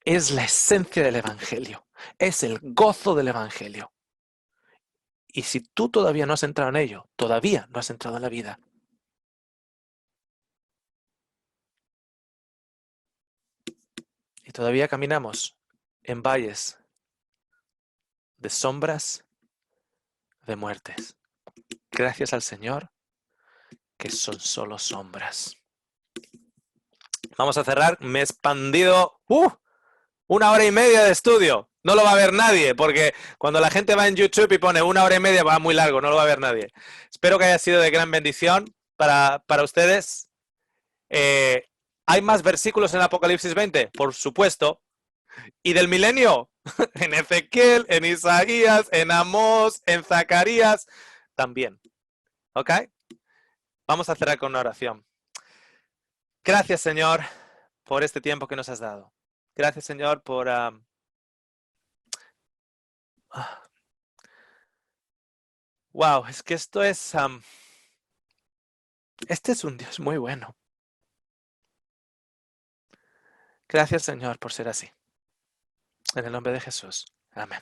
es la esencia del Evangelio, es el gozo del Evangelio. Y si tú todavía no has entrado en ello, todavía no has entrado en la vida. Y todavía caminamos en valles de sombras, de muertes. Gracias al Señor, que son solo sombras. Vamos a cerrar. Me he expandido 1 hora y media de estudio. No lo va a ver nadie, porque cuando la gente va en YouTube y pone 1 hora y media, va muy largo, no lo va a ver nadie. Espero que haya sido de gran bendición para ustedes. ¿Hay más versículos en Apocalipsis 20? Por supuesto. ¿Y del milenio? En Ezequiel, en Isaías, en Amós, en Zacarías, también. ¿Ok? Vamos a cerrar con una oración. Gracias, Señor, por este tiempo que nos has dado. Gracias, Señor, por... Wow, es que esto es... este es un Dios muy bueno. Gracias, Señor, por ser así. En el nombre de Jesús. Amén.